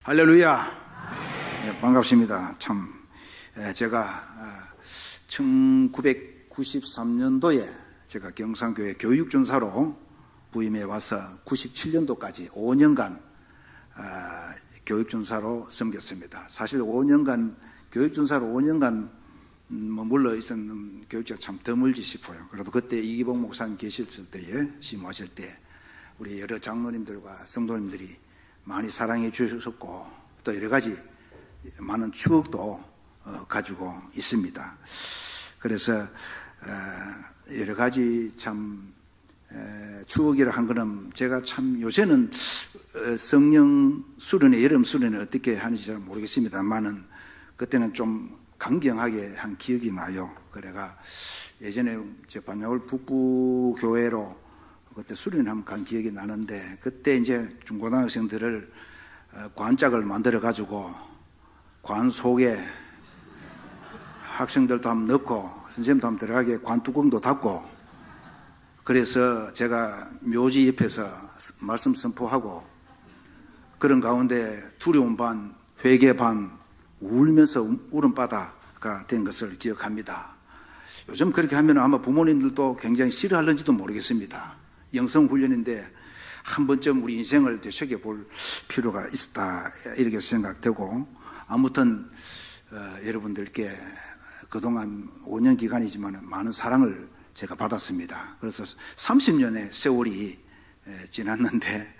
할렐루야. 네, 반갑습니다. 제가 1993년도에 제가 경상교회 교육준사로 부임해 와서 97년도까지 5년간 교육준사로 섬겼습니다. 사실 5년간 교육준사로 5년간 머물러 있었는 교육자가 참 드물지 싶어요. 그래도 그때 이기복 목사님 계실 때에 심호하실 때 우리 여러 장로님들과 성도님들이 많이 사랑해 주셨고 또 여러 가지 많은 추억도 가지고 있습니다. 그래서 여러 가지 참 추억이라 한 거는 제가 참 요새는 성령 수련회, 여름 수련회 어떻게 하는지 잘 모르겠습니다만은 그때는 좀 강경하게 한 기억이 나요. 그래가 예전에 저 반야월 북부교회로 그때 수련하면 간 기억이 나는데 그때 이제 중고등학생들을 관짝을 만들어 가지고 관 속에 학생들도 한번 넣고 선생님도 한번 들어가게 관뚜껑도 닫고 그래서 제가 묘지 옆에서 말씀 선포하고 그런 가운데 두려움 반 회개 반 울면서 울음바다가 된 것을 기억합니다. 요즘 그렇게 하면 아마 부모님들도 굉장히 싫어할는지도 모르겠습니다. 영성훈련인데 한 번쯤 우리 인생을 되새겨볼 필요가 있다 이렇게 생각되고 아무튼 여러분들께 그동안 5년 기간이지만 많은 사랑을 제가 받았습니다. 그래서 30년의 세월이 지났는데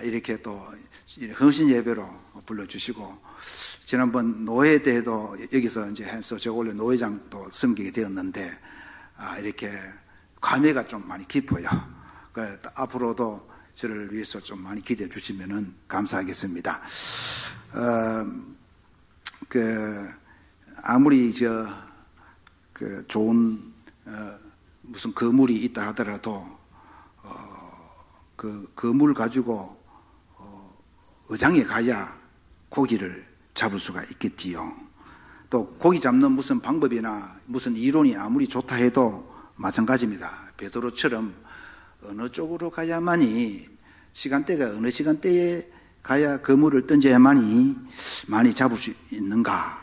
이렇게 또 헌신 예배로 불러주시고 지난번 노예 때도 여기서 이제 해서 제가 원래 노회장도 섬기게 되었는데 이렇게 감회가 좀 많이 깊어요. 앞으로도 저를 위해서 좀 많이 기대해 주시면 감사하겠습니다. 아무리 좋은 무슨 거물이 있다 하더라도 그 거물 가지고 의장에 가야 고기를 잡을 수가 있겠지요. 또 고기 잡는 무슨 방법이나 무슨 이론이 아무리 좋다 해도 마찬가지입니다. 베드로처럼 어느 쪽으로 가야만이 시간대가 어느 시간대에 가야 그물을 던져야만이 많이 잡을 수 있는가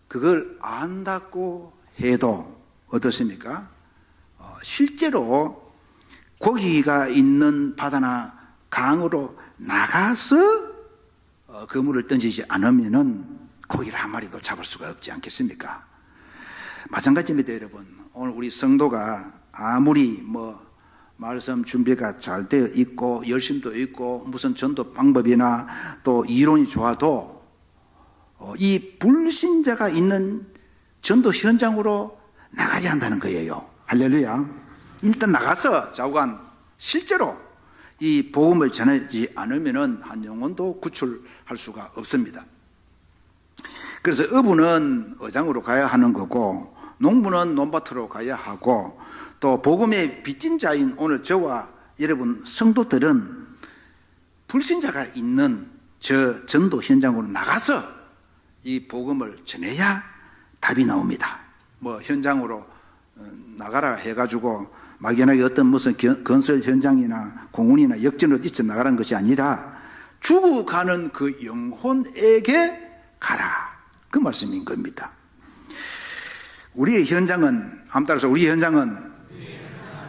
그걸 안다고 해도 어떻습니까? 실제로 고기가 있는 바다나 강으로 나가서 그물을 던지지 않으면은 고기를 한 마리도 잡을 수가 없지 않겠습니까? 마찬가지입니다, 여러분. 오늘 우리 성도가 아무리 말씀 준비가 잘 되어 있고 열심도 있고 무슨 전도 방법이나 또 이론이 좋아도 이 불신자가 있는 전도 현장으로 나가야 한다는 거예요. 할렐루야. 일단 나가서 자우간 실제로 이 복음을 전하지 않으면은 한 영혼도 구출할 수가 없습니다. 그래서 어부는 어장으로 가야 하는 거고 농부는 논밭으로 가야 하고 또 복음의 빚진 자인 오늘 저와 여러분 성도들은 불신자가 있는 저 전도 현장으로 나가서 이 복음을 전해야 답이 나옵니다. 현장으로 나가라 해가지고 막연하게 어떤 무슨 건설 현장이나 공원이나 역전으로 뛰쳐나가는 것이 아니라 죽어가는 그 영혼에게 가라 그 말씀인 겁니다. 우리의 현장은 따라서 우리의 현장은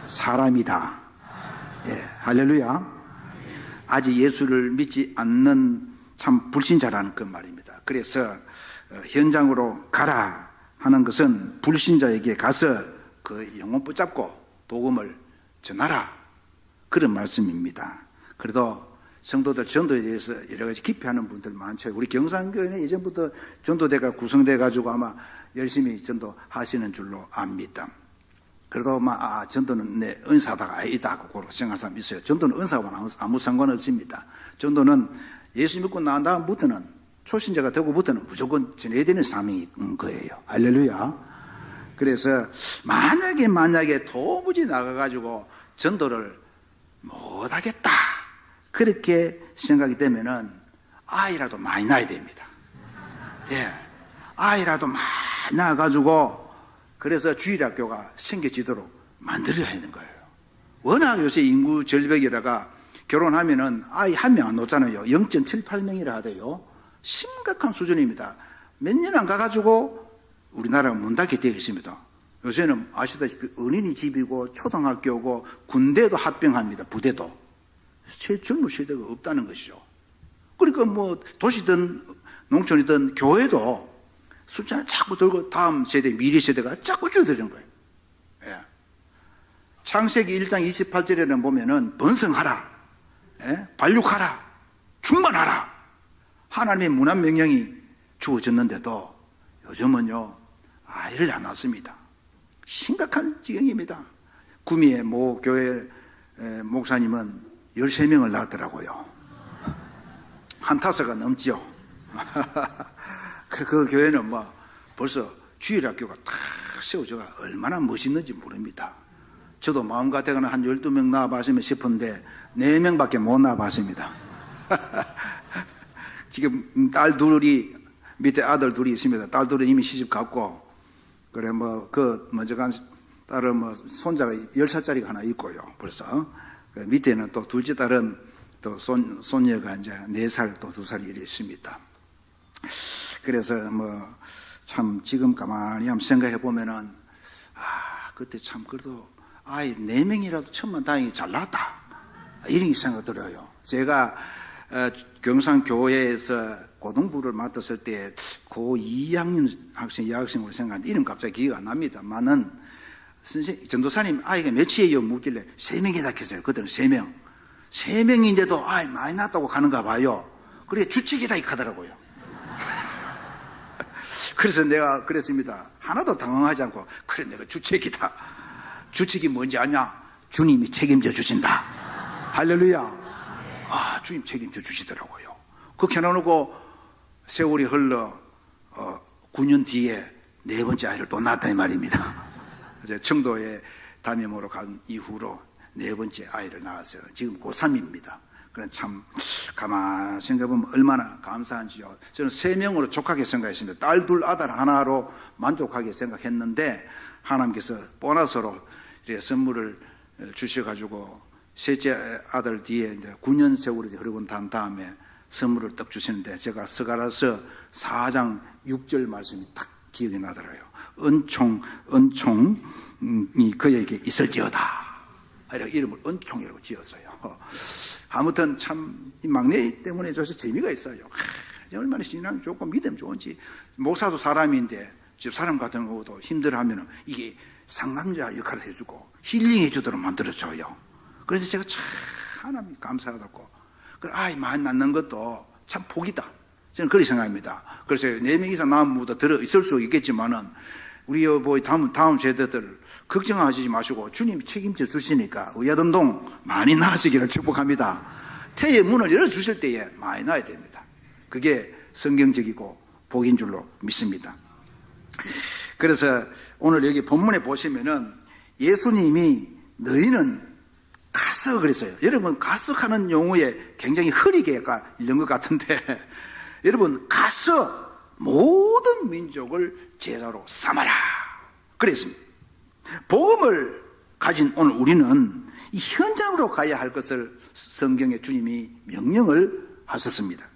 사람이다. 예, 할렐루야. 아직 예수를 믿지 않는 참 불신자라는 그 말입니다. 그래서 현장으로 가라 하는 것은 불신자에게 가서 그 영혼 붙잡고 복음을 전하라 그런 말씀입니다. 그래도 성도들 전도에 대해서 여러 가지 깊이 하는 분들 많죠. 우리 경상교회는 예전부터 전도대가 구성돼 가지고 아마 열심히 전도하시는 줄로 압니다. 그래도 전도는 내 은사다가 아니다 하고 생각하는 사람이 있어요. 전도는 은사와는 아무 상관없습니다. 전도는 예수 믿고 난 다음부터는 초신자가 되고부터는 무조건 전해야 되는 사명인 거예요. 할렐루야. 그래서 만약에 도무지 나가가지고 전도를 못하겠다 그렇게 생각이 되면은 아이라도 많이 낳아야 됩니다. 예, 아이라도 많이 낳아가지고 그래서 주일학교가 생겨지도록 만들어야 하는 거예요. 워낙 요새 인구 절벽이라가 결혼하면은 아이 한 명 안 놓잖아요. 0.78명이라 하대요. 심각한 수준입니다. 몇 년 안 가가지고 우리나라가 문 닫게 되어 있습니다. 요새는 아시다시피 어린이집이고 초등학교고 군대도 합병합니다. 부대도. 제 젊은 세대가 없다는 것이죠. 그러니까 뭐 도시든 농촌이든 교회도 숫자를 자꾸 들고 다음 세대, 미래 세대가 자꾸 줄어드는 거예요. 예. 창세기 1장 28절에는 보면은 번성하라, 예? 발육하라, 충만하라. 하나님의 문안 명령이 주어졌는데도 요즘은요, 아이를 안 낳습니다. 심각한 지경입니다. 구미의 모 교회 목사님은 13명을 낳았더라고요. 한타서가 넘지요. 그 교회는 뭐 벌써 주일학교가 다 세워져가 얼마나 멋있는지 모릅니다. 저도 마음 같아서는 한 12명 낳아봤으면 싶은데 4명밖에 못 낳아봤습니다. 지금 딸 둘이 밑에 아들 둘이 있습니다. 딸 둘은 이미 시집 갔고, 그래 먼저 간 딸은 손자가 10살짜리가 하나 있고요. 벌써 밑에는 또 둘째 딸은 또 손녀가 이제 4살 또 2살이 이래 있습니다. 그래서 참 지금 가만히 한번 생각해 보면은 그때 참 그래도 아이 4명이라도 천만다행히 잘 낳았다 이런 생각 들어요. 제가 경상교회에서 고등부를 맡았을 때 고2 학년 학생, 여학생으로 생각하는데 이름 갑자기 기억이 안 납니다만은 전도사님 아이가 몇이에요 묻길래 3명이 낳겠어요. 그때는 3명. 3명인데도 아이 많이 낳았다고 가는가 봐요. 그래 주책이다 이 하더라고요. 그래서 내가 그랬습니다. 하나도 당황하지 않고 그래 내가 주책이다. 주책이 뭔지 아냐? 주님이 책임져 주신다. 할렐루야. 주님 책임져 주시더라고요. 그렇게 해놓고 세월이 흘러 9년 뒤에 4번째 아이를 또 낳았다 이 말입니다. 이제 청도에 담임으로 간 이후로 4번째 아이를 낳았어요. 지금 고3입니다. 그래 참 가만 생각해보면 얼마나 감사한지요. 저는 3명으로 족하게 생각했습니다. 딸 둘 아들 하나로 만족하게 생각했는데 하나님께서 보너스로 이렇게 선물을 주셔가지고 셋째 아들 뒤에 이제 9년 세월이 흐르고 난 다음에 선물을 딱 주시는데 제가 스가랴서 4장 6절 말씀이 딱 기억이 나더라고요. 은총이 그에게 있을지어다. 이름을 은총이라고 지었어요. 아무튼 참 이 막내 때문에 저서 재미가 있어요. 얼마나 신앙이 좋고 믿음 좋은지. 목사도 사람인데 집 사람 같은 경우도 힘들어하면 이게 상담자 역할을 해주고 힐링해 주도록 만들어줘요. 그래서 제가 참 하나님 감사하다고. 아이 많이 낳는 것도 참 복이다. 저는 그렇게 생각합니다. 그래서 4명 이상 낳으면 뭐 들어 있을 수 있겠지만은 우리 다음 세대들 걱정하지 마시고 주님이 책임져 주시니까 의야든동 많이 낳으시기를 축복합니다. 태의 문을 열어주실 때에 많이 낳아야 됩니다. 그게 성경적이고 복인 줄로 믿습니다. 그래서 오늘 여기 본문에 보시면은 예수님이 너희는 가서 그랬어요. 여러분 가석하는 용어에 굉장히 흐리게 있는 것 같은데 여러분 가서 모든 민족을 제자로 삼아라 그랬습니다. 복음을 가진 오늘 우리는 이 현장으로 가야 할 것을 성경에 주님이 명령을 하셨습니다.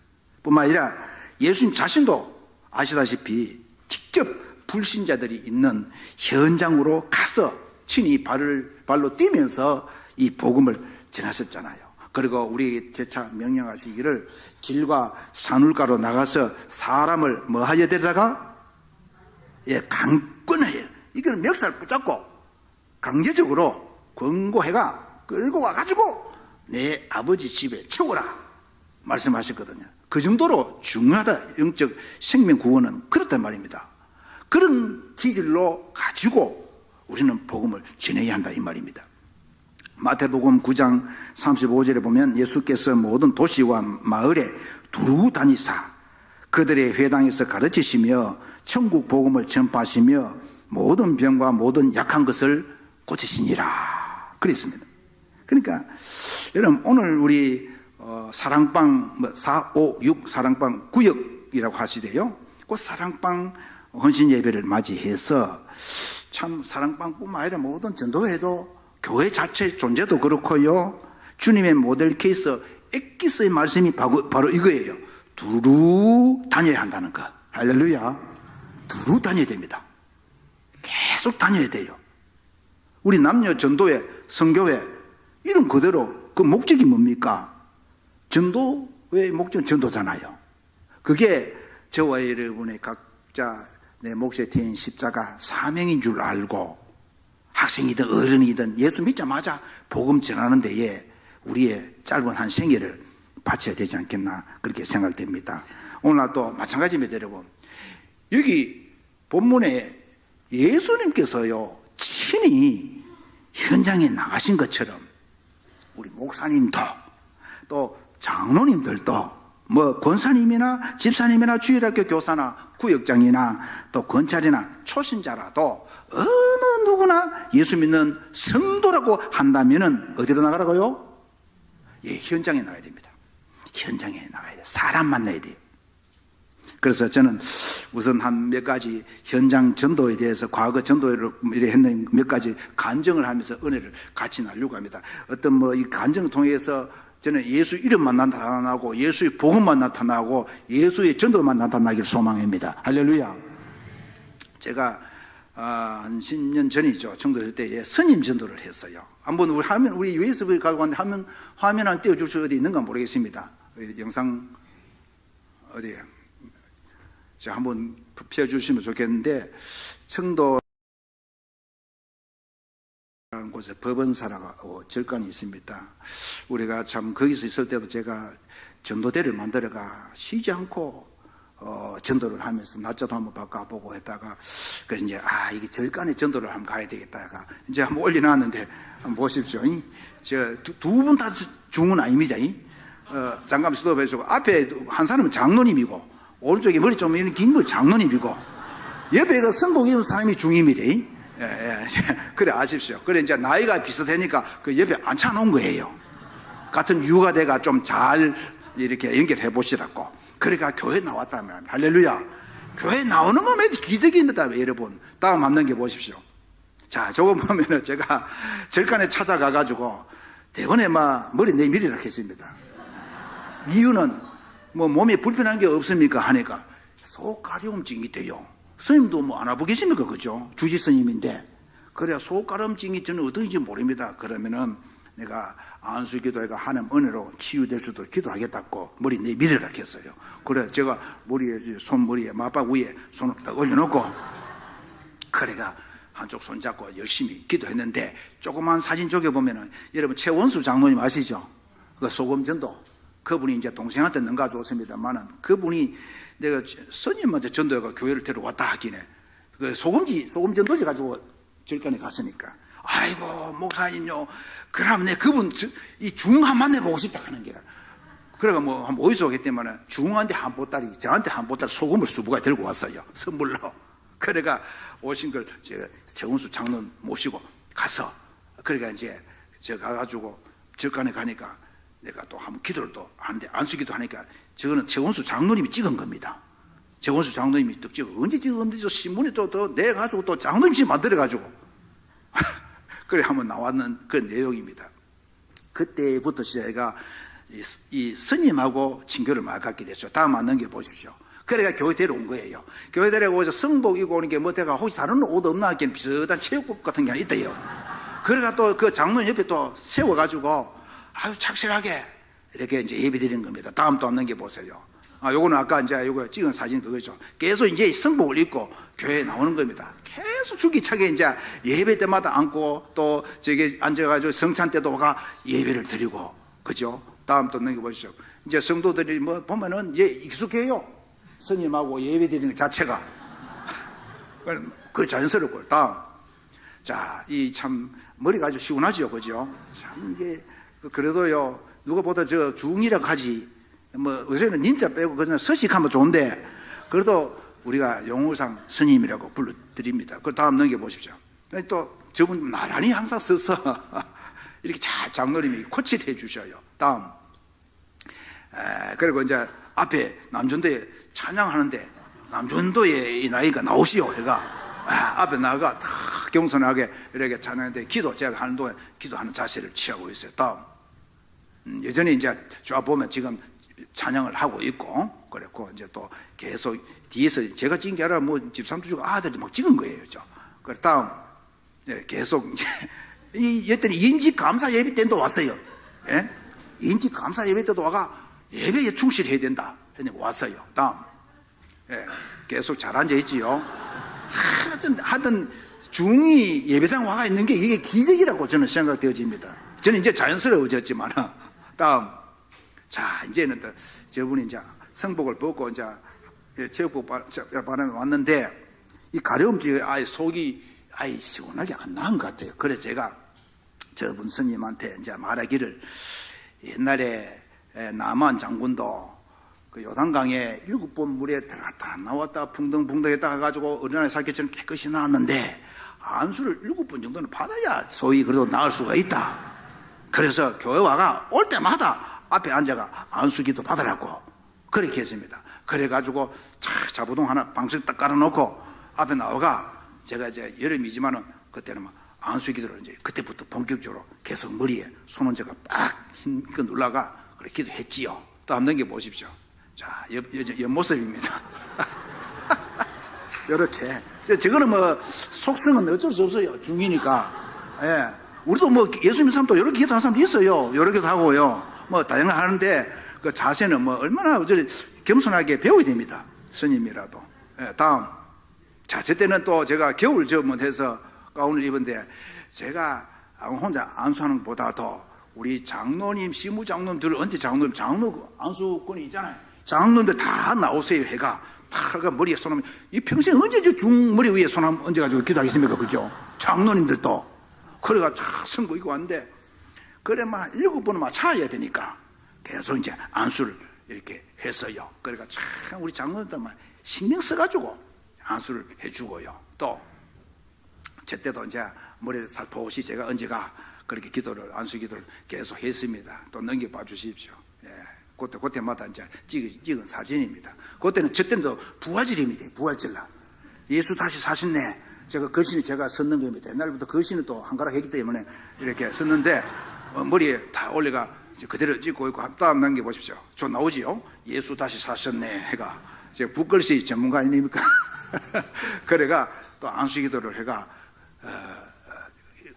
뿐만 아니라 예수님 자신도 아시다시피 직접 불신자들이 있는 현장으로 가서 친히 발로 뛰면서 이 복음을 전하셨잖아요. 그리고 우리 재차 명령하시기를 길과 산울가로 나가서 사람을 뭐 하여 데다가 강권해요. 이걸 멱살 붙잡고 강제적으로 권고해가 끌고 와가지고 내 아버지 집에 채워라 말씀하셨거든요. 그 정도로 중요하다. 영적 생명 구원은 그렇단 말입니다. 그런 기질로 가지고 우리는 복음을 전해야 한다 이 말입니다. 마태복음 9장 35절에 보면 예수께서 모든 도시와 마을에 두루 다니사 그들의 회당에서 가르치시며 천국 복음을 전파하시며 모든 병과 모든 약한 것을 고치시니라 그랬습니다. 그러니까 여러분 오늘 우리 사랑방 456 사랑방 구역이라고 하시대요. 그 사랑방 헌신 예배를 맞이해서 참 사랑방뿐만 아니라 모든 전도회도 교회 자체의 존재도 그렇고요. 주님의 모델 케이스 엑기스의 말씀이 바로 이거예요. 두루 다녀야 한다는 거. 할렐루야. 두루 다녀야 됩니다. 계속 다녀야 돼요. 우리 남녀 전도회, 성교회 이런 그대로 그 목적이 뭡니까? 전도의 목적은 전도잖아요. 그게 저와 여러분의 각자 내 몫에 teen 십자가 사명인 줄 알고 학생이든 어른이든 예수 믿자마자 복음 전하는 데에 우리의 짧은 한 생애를 바쳐야 되지 않겠나 그렇게 생각됩니다. 오늘도 마찬가지입니다. 여러분, 여기 본문에 예수님께서요 친히 현장에 나가신 것처럼 우리 목사님도 또 장로님들도 뭐 권사님이나 집사님이나 주일학교 교사나 구역장이나 또 권찰이나 초신자라도 어느 누구나 예수 믿는 성도라고 한다면은 어디로 나가라고요? 예, 현장에 나가야 됩니다. 현장에 나가야 돼요. 사람 만나야 돼요. 그래서 저는 우선 한 몇 가지 현장 전도에 대해서 과거 전도를 이래 했는 몇 가지 간증을 하면서 은혜를 같이 나누려고 합니다. 어떤 뭐 이 간증을 통해서 저는 예수 이름만 나타나고 예수의 복음만 나타나고 예수의 전도만 나타나기를 소망합니다. 할렐루야. 제가 한 10년 전이죠. 청도일 때에 스님 전도를 했어요. 한번 우리 USB를 가지고 왔는데 화면 한 띄워줄 수 어디 있는가 모르겠습니다. 영상 어디에 제가 한번 펴주시면 좋겠는데, 청도 곳에 법원사라고 절간이 있습니다. 우리가 참 거기서 있을 때도 제가 전도대를 만들어가 쉬지 않고 전도를 하면서 낮자도 한번 바꿔보고 했다가 그래서 이제 이게 절간에 전도를 한번 가야 되겠다가 이제 한번 올려놨는데 한번 보십시오. 제가 두 분 다 중은 아닙니다. 잠깐 수도해주고 앞에 한 사람은 장로님이고 오른쪽에 머리 좀 긴 거 장로님이고 옆에 그 성복 입은 사람이 중입니다. 예. 그래 아십시오. 그래 이제 나이가 비슷하니까 그 옆에 앉혀놓은 거예요. 같은 유가대가 좀 잘 이렇게 연결해 보시라고. 그러니까 교회 나왔다면 할렐루야. 교회 나오는 것만 해도 기적입니다. 여러분 다음 한번 넘겨 보십시오. 자, 저거 보면은 제가 절간에 찾아가 가지고 대번에 막 머리 내밀으라 했습니다. 이유는 뭐 몸에 불편한 게 없습니까 하니까 속가려움증이 돼요. 스님도 뭐 안 하고 계십니까? 그죠? 주지 스님인데. 그래야 속가려움증이 저는 어떤지 모릅니다. 그러면은 내가 안수 기도회가 하나님 은혜로 치유될 수 있도록 기도하겠다고 머리 내밀으라 했어요. 그래 제가 머리에 손머리에 맞박 위에 손을 딱 올려놓고 그래가 한쪽 손 잡고 열심히 기도했는데, 조그만 사진 쪽에 보면은 여러분 최원수 장로님 아시죠? 그 소금전도 그분이 이제 동생한테 넘가 줬습니다만은 그분이 내가 스님한테 전도해가 교회를 데려왔다 하기네. 그 소금전도지 가지고 절간에 갔으니까 아이고 목사님요, 그러면 내 그분 이 중한 만나보고 싶다 하는 게라. 그래가 뭐 한번 어디서 오겠다면은 중한테 한 보따리 저한테 한 보따리 소금을 수부가 들고 왔어요, 선물로. 그래가 오신 걸 제가 최원수 장로 모시고 가서 그러니까 이제 저 가가지고 절간에 가니까 내가 또 한번 기도를 또 하는데 안수기도 하니까 저거는 최원수 장로님이 찍은 겁니다. 최원수 장로님이 또 찍어. 언제 찍었는지 신문에 또 내가지고 또 장로님이 만들어가지고 그래 한번 나왔는 그 내용입니다. 그때부터 제가 이 스님하고 친교를 많이 갖게 됐죠. 다음 만난 게 보십시오. 그래가 교회 데려온 거예요. 교회 데려오서 성복 입고 오는 게 뭐 내가 혹시 다른 옷 없나 하기엔 비슷한 체육복 같은 게 하나 있대요. 그래가 또 그 장로님 옆에 또 세워가지고 아주 착실하게 이렇게 이제 예배 드리는 겁니다. 다음 또 없는 게 보세요. 요거는 아까 이제 요거 찍은 사진 그거죠. 계속 이제 성복을 입고 교회에 나오는 겁니다. 계속 줄기차게 이제 예배 때마다 앉고 또 저기 앉아가지고 성찬 때도 가 예배를 드리고, 그죠? 다음 또 넘겨 보시죠. 이제 성도들이 뭐 보면은 익숙해요. 스님하고 예배 드리는 것 자체가. 그 자연스럽고. 다음. 자, 이 참 머리가 아주 시원하죠, 그죠? 참 이게 그래도요 누가 보다 저 중이라고 하지 뭐 요새는 nin자 빼고 그냥 서식하면 좋은데 그래도 우리가 용우상 스님이라고 불러드립니다. 그 다음 넘겨보십시오. 또 저분 나란히 항상 서서 이렇게 잘 장로님이 코치를 해주셔요. 다음. 그리고 이제 앞에 남전도에 찬양하는데 남전도의 이 나이가 나오시오. 제가 앞에 나가 다 경선하게 이렇게 찬양하는데 제가 하는 동안 기도하는 자세를 취하고 있어요. 다음. 여전히 이제 쭉 보면 지금 찬양을 하고 있고, 그랬고, 이제 또 계속 뒤에서 제가 찍은 게 아니라 뭐 집사람도 주고 아들이 막 찍은 거예요. 그래, 다음, 계속 이제, 이랬더니 인직 감사 예배 때도 왔어요. 예? 인직 감사 예배 때도 와가 예배에 충실해야 된다. 왔어요. 다음, 계속 잘 앉아있지요. 하여튼 중이 예배당 와가 있는 게 이게 기적이라고 저는 생각되어집니다. 저는 이제 자연스러워졌지만, 다음, 자, 이제는 저분이 이제 성복을 벗고 이제 체육복 바람에 왔는데, 이 가려움증에 아예 속이 아예 시원하게 안 나은 것 같아요. 그래서 제가 저분 스님한테 이제 말하기를, 옛날에 남한 장군도 그 요단강에 7번 물에 들어갔다 나왔다 붕덩붕덩 했다 가지고 어린아이 살개처럼 깨끗이 나왔는데, 안수를 7번 정도는 받아야 소위 그래도 나을 수가 있다. 그래서 교회 와가 올 때마다 앞에 앉아가 안수기도 받으라고 그렇게 했습니다. 그래가지고 자부동 하나 방석 딱 깔아놓고 앞에 나와가, 제가 이제 여름이지만은 그때는 막 안수기도를 이제 그때부터 본격적으로 계속 머리에 손 얹어가 빡 힘껏 눌러가 그렇게 기도했지요. 또 한번 넘겨보십시오. 자, 옆모습입니다. 이렇게. 저거는 뭐 속성은 어쩔 수 없어요. 중이니까. 예. 우리도 뭐 예수 믿는 사람도 이렇게 기도하는 사람도 있어요. 이렇게도 하고요. 뭐 다양하게 하는데 그 자세는 뭐 얼마나 겸손하게 배워야 됩니다. 스님이라도. 예, 다음. 자, 저 때는 또 제가 겨울 전문해서 가운을 입은데, 제가 혼자 안수하는 것보다도 우리 장로님, 시무장로님들, 언제 장로 안수권이 있잖아요. 장로님들 다 나오세요. 해가 다 머리에 손 하면, 이 평생 언제 저 중머리 위에 손 한번 얹어가지고 기도하겠습니까? 그죠? 장로님들도. 그래가 쫙 선거 입고 왔는데, 그래, 막 7번은 막 차야 되니까 계속 이제 안수를 이렇게 했어요. 그러니까 참 우리 장로님들 막 신경 써가지고 안수를 해주고요. 또, 제때도 이제 머리에 살포시 제가 언제가 그렇게 기도를, 안수 기도를 계속 했습니다. 또 넘겨봐 주십시오. 예. 그때마다 이제 찍은 사진입니다. 그때는, 저때는 부활절입니다. 부활절날. 예수 다시 사셨네. 제가 거신이 제가 섰는 겁니다. 옛날부터 거신은 또 한가락 했기 때문에 이렇게 섰는데, 머리에 다 올려가 그대로 찍고 있고, 다음 넘겨보십시오. 저 나오지요? 예수 다시 사셨네. 해가. 제가 북글씨 전문가 아닙니까? 그래가 또 안수 기도를 해가,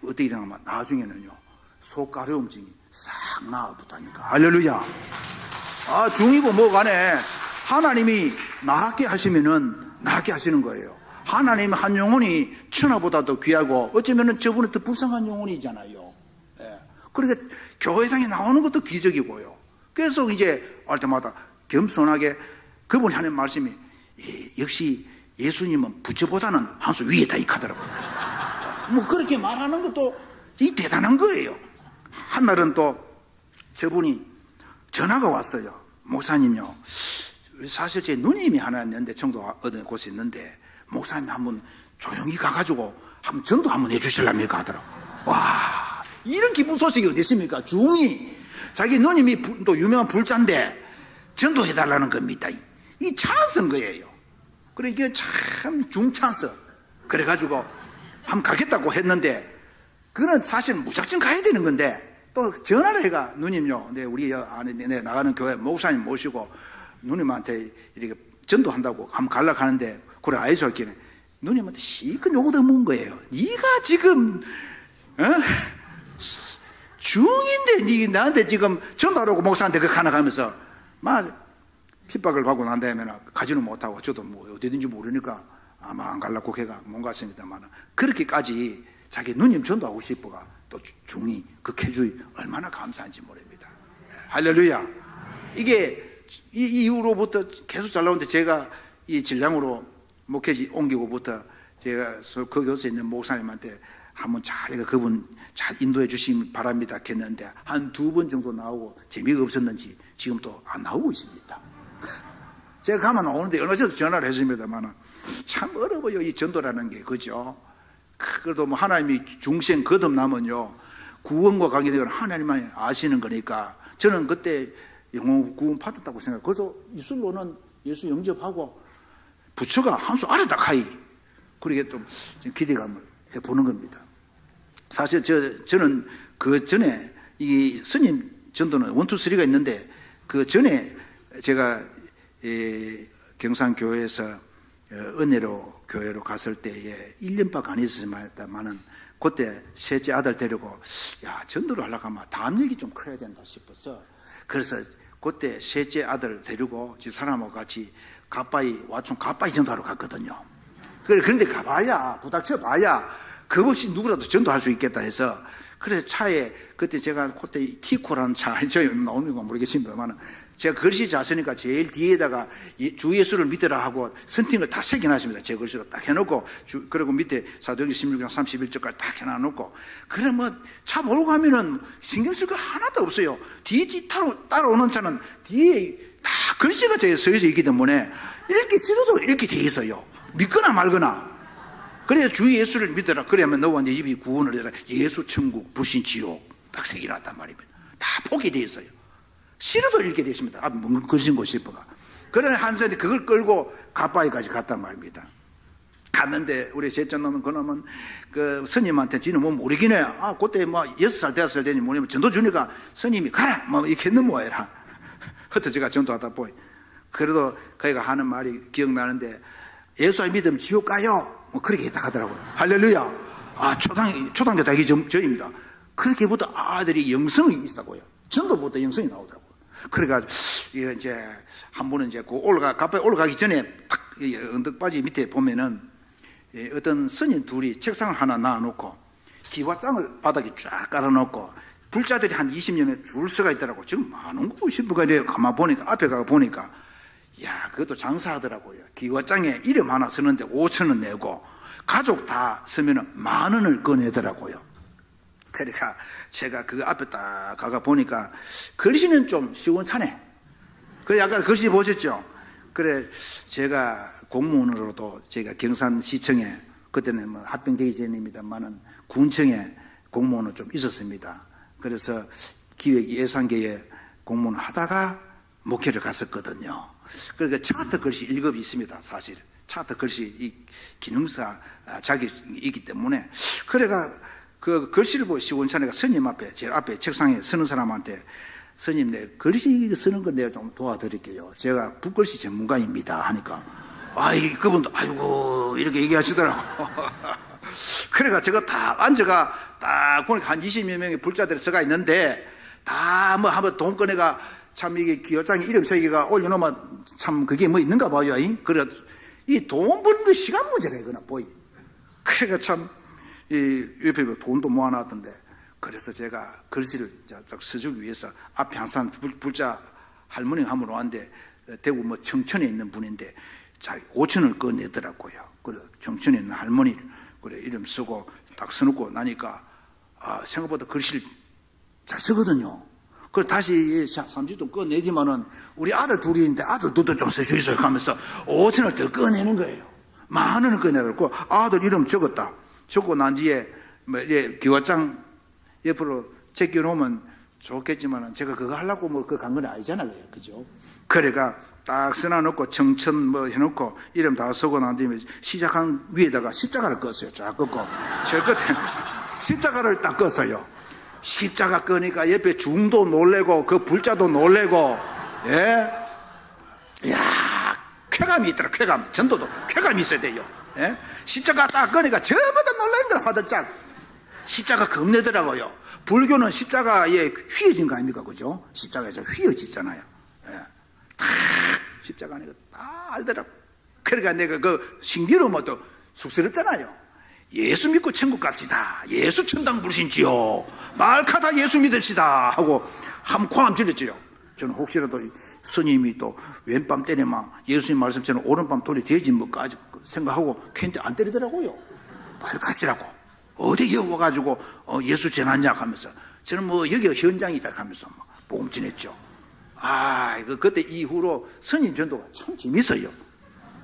어떻게 되냐면 나중에는요, 속가려움증이 싹 나아붙다니까. 할렐루야. 아, 중이고 뭐 간에 하나님이 나게 하시면은 나게 하시는 거예요. 하나님 한 영혼이 천하보다도 귀하고, 어쩌면은 저분은 더 불쌍한 영혼이잖아요. 예. 그러니까 교회당에 나오는 것도 기적이고요. 그래서 이제 할 때마다 겸손하게 그분이 하는 말씀이, 역시 예수님은 부처보다는 한 수 위에 다 익하더라고요. 뭐 그렇게 말하는 것도 이 대단한 거예요. 한날은 또 저분이 전화가 왔어요. 목사님요, 사실 제 누님이 하나 있는데, 청도 어느 곳에 있는데, 목사님 한번 조용히 가가지고 한번 전도 한번 해주실랍니까? 하더라고. 와, 이런 기쁜 소식이 어디 있습니까? 중이 자기 누님이 또 유명한 불자인데 전도해달라는 겁니다. 이 찬스인 거예요. 그래, 이게 참 중찬스. 그래가지고 한번 가겠다고 했는데, 그는 사실 무작정 가야 되는 건데, 또 전화를 해가, 누님요, 우리 안에 나가는 교회 목사님 모시고 누님한테 이렇게 전도한다고 한번 가려고 하는데, 그래, 아이소 할게는 누님한테 실컷 욕을 얻어먹은 거예요. 네가 지금 중인데 네 나한테 지금 전도하라고 목사한테 그 하나 가면서 막 핍박을 받고 난 다음에 가지는 못하고, 저도 뭐 어디든지 모르니까 아마 안 가려고 걔가 못 갔습니다만, 그렇게까지 자기 누님 전도하고 싶어가 또 중이 극해주의 얼마나 감사한지 모릅니다. 할렐루야. 이게 이 이후로부터 계속 잘 나오는데, 제가 이 질량으로 목회지 옮기고부터 제가 그 교회에 있는 목사님한테 한번 잘, 그분 잘 인도해 주시기 바랍니다 했는데, 한 2번 정도 나오고 재미가 없었는지 지금 또 안 나오고 있습니다. 제가 가만 나오는데 얼마 전에 전화를 했습니다만, 참 어려워요, 이 전도라는 게. 그죠? 그래도 뭐 하나님이 중생 거듭나면요, 구원과 관계되는 하나님만 아시는 거니까, 저는 그때 영혼 구원 받았다고 생각해요. 그래서 입술로는 예수 영접하고 부처가 한 수 아래다 가이. 그러게 좀 기대감을 해보는 겁니다. 사실 저는 그 전에 이 스님 전도는 1, 2, 3가 있는데 그 전에 제가 경산교회에서 은혜로 교회로 갔을 때에 1년밖에 안 있었지만은 그때 셋째 아들 데리고 전도를 하려고 하면 담력이 좀 커야 된다 싶어서 그래서 그때 셋째 아들 데리고 집사람하고 같이 와촌 가빠이 전도하러 갔거든요. 그런데 가봐야 부닥쳐 봐야 그것이 누구라도 전도할 수 있겠다 해서 그래서 차에 그때 제가 그때 티코라는 차 저희 나오는 건 모르겠습니다만 제가 글씨 잘 쓰니까 제일 뒤에다가 주 예수를 믿으라 하고 선팅을 다 새겨놨습니다. 제 글씨로 딱 해놓고 그리고 밑에 사도행전 16장 31절까지 딱 해놔놓고 그래 뭐 차 몰고 가면은 신경 쓸 거 하나도 없어요. 뒤에 따라오는 차는 뒤에 다 글씨가 써져 있기 때문에 읽기 싫어도 이렇게 돼 있어요. 믿거나 말거나. 그래서 주 예수를 믿어라. 그러면 너와 네 집이 구원을 해라. 예수 천국 불신 지옥 딱 새겨놨단 말입니다. 다 포기되어 있어요. 싫어도 읽게 되어 있습니다. 뭔 글씨인고 싶어가. 그러나 한사람이 그걸 끌고 가빠이까지 갔단 말입니다. 갔는데 우리 셋째 놈은 그놈은 그 스님한테 지는 뭐 모르긴 해. 그때 뭐 6살 대학살 되니 뭐냐면 전도 주니까 스님이 가라 뭐 이렇게 넘어와라. 그때 제가 전도하다 보이. 그래도 그이가 하는 말이 기억나는데 예수 안 믿으면 지옥 가요. 뭐 그렇게 했다 하더라고요. 할렐루야. 초당대 다기 전입니다. 그렇게부터 아들이 영성이 있다고요. 전도부터 영성이 나오더라고요. 그래가지고 이제 한 번은 이제 가까이 올라가기 전에 탁 언덕바지 밑에 보면은 어떤 스님 둘이 책상을 하나 놔놓고 기와장을 바닥에 쫙 깔아놓고 불자들이 한 20년에 줄 서가 있더라고. 지금 많은 거 싶어가 가만 보니까 앞에 가 보니까 그것도 장사하더라고요. 기와장에 이름 하나 쓰는데 5,000원 내고 가족 다 쓰면은 10,000원을 꺼내더라고요. 그러니까 제가 그 앞에 딱 가가 보니까 글씨는 좀 시원찮네. 그래 아까 글씨 보셨죠? 그래 제가 공무원으로도 제가 경산시청에 그때는 뭐 합병되기 전입니다만은 군청에 공무원으로 좀 있었습니다. 그래서 기획예산계에 공무원 하다가 목회를 갔었거든요. 그러니까 차트 글씨 1급이 있습니다. 사실 차트 글씨 이 기능사 자격이기 때문에 그래가 그 글씨를 보고 시원찮으니까 스님 앞에 제일 앞에 책상에 서는 사람한테 스님 내 글씨 쓰는 건 내가 좀 도와드릴게요. 제가 붓글씨 전문가입니다 하니까 그분도 아이고 이렇게 얘기하시더라고. 그래가 제가 다 앉아가 딱 보니까 한 20여 명의 불자들이 서가 있는데 다 뭐 한번 돈 꺼내가 참 이게 기어장에 이름 새기가 올려놓으면 참 그게 뭐 있는가 봐요. 그래 이 돈 버는 거 시간 문제가 이거나 보이. 그래가 참 이 옆에 돈도 모아놨던데 그래서 제가 글씨를 써주기 위해서 앞에 항상 불자 할머니 한 분 왔는데 대구 뭐 청천에 있는 분인데 자기 5,000원을 꺼내더라고요. 그래 청천에 있는 할머니 그래 이름 쓰고 딱 써놓고 나니까 생각보다 글씨를 잘 쓰거든요. 그래 다시 30도 꺼내지만은 우리 아들 둘이 있는데 아들 둘도 좀 써주이소요 하면서 5,000원을 더 꺼내는 거예요. 10,000원을 꺼내고 아들 이름 적었다. 적고 난 뒤에 뭐 기와장 옆으로 제껴놓으면 좋겠지만 제가 그거 하려고 뭐 그 간 건 아니잖아요. 그죠? 그래가 딱 써놔놓고 청천 뭐 해놓고 이름 다 쓰고 난 뒤에 시작한 위에다가 십자가를 껐어요. 쫙 껐고 저 끝에 십자가를 딱 껐어요. 십자가 끄니까 옆에 중도 놀래고 그 불자도 놀래고 쾌감이 있더라. 쾌감. 전도도 쾌감이 있어야 돼요. 십자가 딱 꺼니까 전부 다 놀라는 거야. 화들짝 십자가 겁내더라고요. 불교는 십자가에 휘어진 거 아닙니까? 그죠? 십자가에서 휘어지잖아요. 십자가 아니고 다 알더라고. 그러니까 내가 그 신기로 또 쑥스럽잖아요. 예수 믿고 천국 갑시다. 예수 천당 불신지요. 말카다 예수 믿읍시다 하고 함 질렀지요. 저는 혹시라도 스님이 또 왼밤 때리면 예수님 말씀처럼 오른밤 돌이 되지 뭐까지 생각하고 걔한테 안 때리더라고요. 빨리 가시라고. 어디 여기 와가지고 예수 전하냐 하면서 저는 뭐 여기가 현장이다 하면서 막 복음 전했죠. 그때 이후로 스님 전도가 참 재밌어요.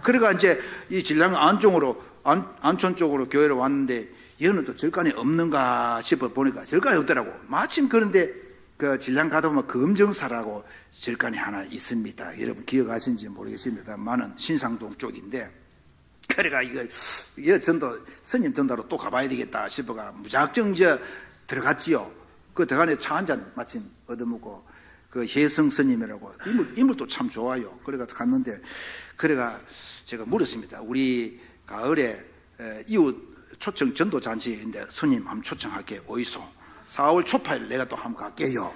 그러니까 이제 이 진량 안촌 쪽으로 교회를 왔는데 여기는 또 절간이 없는가 싶어 보니까 절간이 없더라고. 마침 그런데 그 진량 가다 보면 검정사라고 절간이 하나 있습니다. 여러분 기억하시는지 모르겠습니다만은 신상동 쪽인데 그래가 이거 전도 스님 전도로 또 가봐야 되겠다 싶어가 무작정 들어갔지요. 그 대간에 차 한 잔 마침 얻어먹고, 그 혜성 스님이라고, 인물도 참 좋아요. 그래가 갔는데, 그래가 제가 물었습니다. 우리 가을에 이웃 초청 전도 잔치인데 스님 한번 초청할게. 어디서? 4월 초파일 내가 또 한번 갈게요.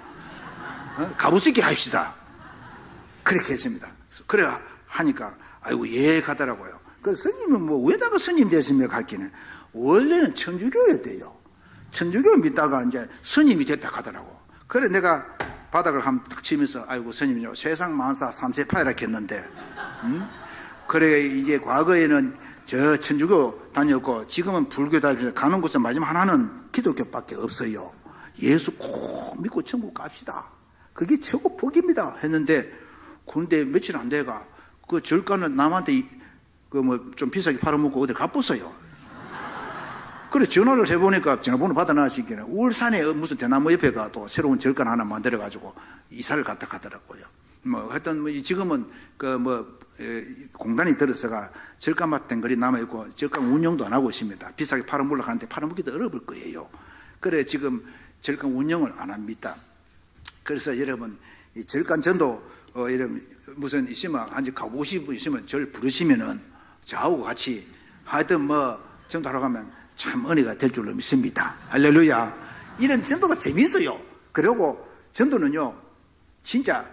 가부스게 합시다. 그렇게 했습니다. 그래 하니까 아이고 예 가더라고요. 그래서 스님은 뭐 왜다가 스님 되시며 갔기는 원래는 천주교였대요. 천주교 믿다가 이제 스님이 됐다 하더라고. 그래 내가 바닥을 한번 탁 치면서 아이고 스님이요 세상 만사 삼세파이라 했는데 그래 이제 과거에는 저 천주교 다녔고 지금은 불교 다니면서 가는 곳은 마지막 하나는 기독교밖에 없어요. 예수 꼭 믿고 천국 갑시다. 그게 최고 복입니다 했는데, 그런데 며칠 안 돼가 그 절가는 남한테 그 뭐 좀 비싸게 팔아먹고 어디 갚았어요. 그래 전화를 해보니까 전화번호 받아놔시기는 울산에 무슨 대나무 옆에가 또 새로운 절간 하나 만들어가지고 이사를 갔다 가더라고요. 뭐 하여튼 뭐 지금은 그 뭐 공단이 들어서가 절간 맡은 거리 남아있고 절간 운영도 안 하고 있습니다. 비싸게 팔아먹으려고 하는데 팔아먹기도 어려울 거예요. 그래 지금 절간 운영을 안 합니다. 그래서 여러분 이 절간 전도 이런 무슨 있으면 한지 가보고 싶은 분 있으면 저를 부르시면은 저하고 같이 하여튼 뭐 전도하러 가면 참 은혜가 될 줄로 믿습니다. 할렐루야. 이런 전도가 재미있어요. 그리고 전도는요 진짜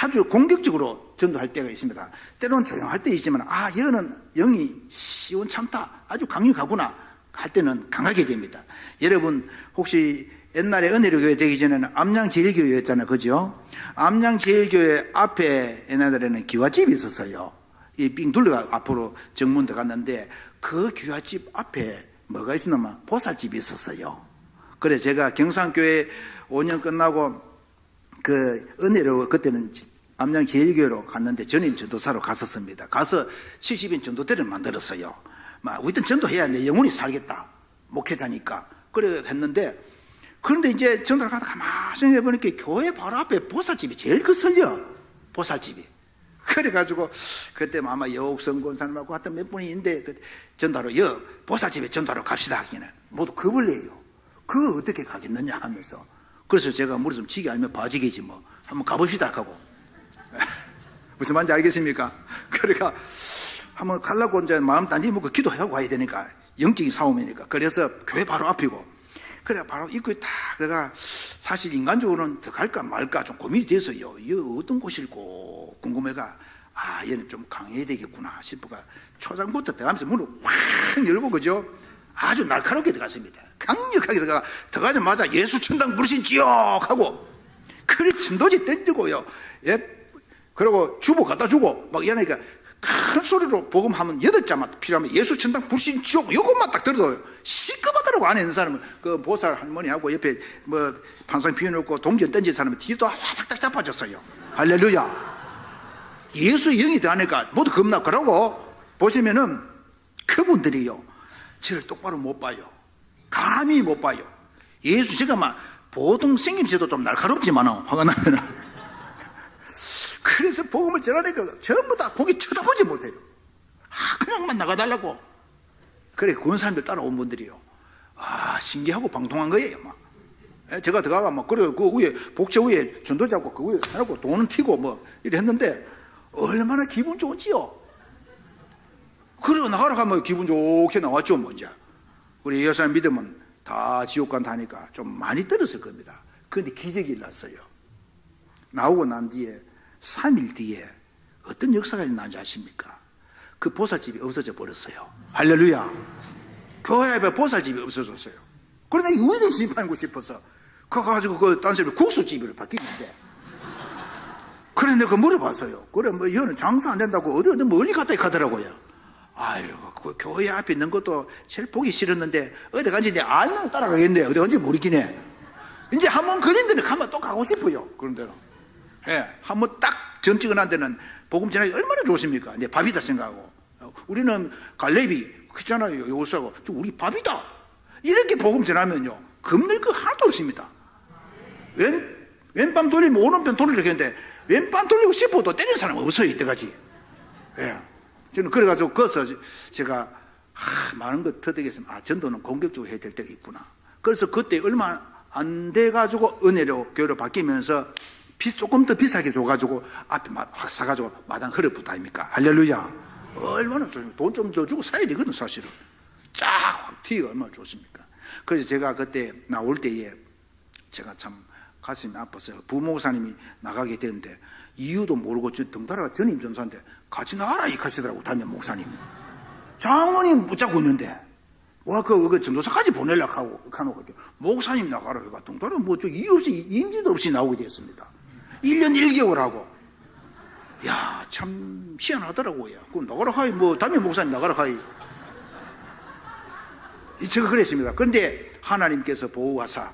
아주 공격적으로 전도할 때가 있습니다. 때로는 조용할 때 있지만 이거는 영이 시원찮다 아주 강력하구나 할 때는 강하게 됩니다. 여러분 혹시 옛날에 은혜로교회 되기 전에는 암양제일교회였잖아요. 그죠? 암양제일교회 앞에 옛날에는 기와집이 있었어요. 이 빙 둘러가 앞으로 정문 들어갔는데 그 기와집 앞에 뭐가 있었냐면 보살집이 있었어요. 그래 제가 경상교회 5년 끝나고 그 은혜로 그때는 암양제일교회로 갔는데 전임 전도사로 갔었습니다. 가서 70인 전도대를 만들었어요. 막 우리는 전도해야 내 영혼이 살겠다. 목회자니까. 그래 했는데 그런데 이제 전도를 가다 가만히 생각해보니까 교회 바로 앞에 보살집이 제일 거슬려. 보살집이. 그래가지고 그때 아마 여옥성 권사님하고 하여튼 몇 분이 있는데 전도하러 보살집에 전도하러 갑시다 하기는 모두 겁을 내요. 그거 어떻게 가겠느냐 하면서 그래서 제가 무슨 지기 아니면 바지기지 뭐 한번 가봅시다 하고 무슨 말인지 알겠습니까? 그러니까 한번 가려고 이제 마음 단지 먹고 기도하고 가야 되니까 영적인 싸움이니까 그래서 교회 바로 앞이고 그래 바로 입구에 딱 내가 사실 인간적으로는 더 갈까 말까 좀 고민이 돼서요. 이거 어떤 곳일고 궁금해가 얘는 좀 강해야 되겠구나 싶어가 초장부터 들어가면서 문을 확 열고 그죠? 아주 날카롭게 들어갔습니다. 강력하게 들어가자마자 예수 천당 부르신 지옥 하고 그래 진도지 던지고요. 예? 그리고 주보 갖다 주고 막 이러니까 큰 소리로 복음하면 8자만 필요하면 예수 천당 불신 지옥 이것만 딱 들어도 시끄럽더라고. 안에 있는 사람은 그 보살 할머니하고 옆에 뭐 판상 피워놓고 동전 던진 사람은 뒤도 화닥닥 잡아졌어요. 할렐루야. 예수의 영이 더하니까 모두 겁나. 그러고 보시면은 그분들이요 저를 똑바로 못 봐요. 감히 못 봐요. 예수 제가 막 보통 생김새도 좀 날카롭지만 화가 나면은 그래서 복음을 전하니까 전부 다 거기 쳐다보지 못해요. 그냥만 나가달라고. 그래 권사님들 따라온 분들이요 신기하고 방통한 거예요. 막 제가 들어가가 막 그래 그 위에 복채 위에 전도 잡고 그 위에 해놓고 돈은 튀고 뭐 이래 했는데 얼마나 기분 좋지요. 그러고 나가러 가면 기분 좋게 나왔죠. 먼저 우리 여사님 믿으면 다 지옥관 다니까 좀 많이 떨었을 겁니다. 그런데 기적이 일어났어요. 나오고 난 뒤에 3일 뒤에 어떤 역사가 일어난지 아십니까? 그 보살집이 없어져 버렸어요. 할렐루야. 교회 앞에 보살집이 없어졌어요. 그런데 이게 우리는 심판하고 싶어서 그거 가지고 그 딴 사람이 국수집으로 바뀌는데 그래 내가 물어봤어요. 그래 뭐 이거는 장사 안 된다고 어디 멀리 갔다 가더라고요. 아유 그 교회 앞에 있는 것도 제일 보기 싫었는데 어디 간지 이제 알면 따라가겠네. 어디 간지 모르겠네. 이제 한번 걸린 데는 가면 또 가고 싶어요. 그런 데는. 예, 한번 딱 점 찍어난 데는 복음 전하기 얼마나 좋습니까? 내 밥이다 생각하고 우리는 갈래비 그렇잖아요. 요사고 우리 밥이다 이렇게 복음 전하면요 겁낼 거 하나도 없습니다. 왼밤 돌리면 오른편 돌리려고 했는데 왼밤 돌리고 싶어도 때리는 사람 없어요 이때까지. 예, 저는 그래가지고 거기서 제가 많은 것 터득했으면 전도는 공격적으로 해야 될 때가 있구나. 그래서 그때 얼마 안 돼가지고 은혜로 교회로 바뀌면서 조금 더 비싸게 줘가지고 앞에 확 사가지고 마당 흐려붙다 아닙니까? 할렐루야. 얼마나 좋습니까? 돈 좀 더 주고 사야 되거든 사실은. 쫙 튀기가 얼마나 좋습니까? 그래서 제가 그때 나올 때에 제가 참 가슴이 아팠어요. 부목사님이 나가게 되는데 이유도 모르고 등달아가 전임 전사인데 같이 나가라 이 하시더라고. 담임 목사님이 장로님 붙잡고 있는데 그 전도사까지 보내려고 하고 목사님 나가라 해가 등달아 저 이유 없이 인지도 없이 나오게 되었습니다. 1년 1개월 하고 야 참 희한하더라고요. 그럼 나가라 하이 담임 목사님 나가라 하이 제가 그랬습니다. 그런데 하나님께서 보호하사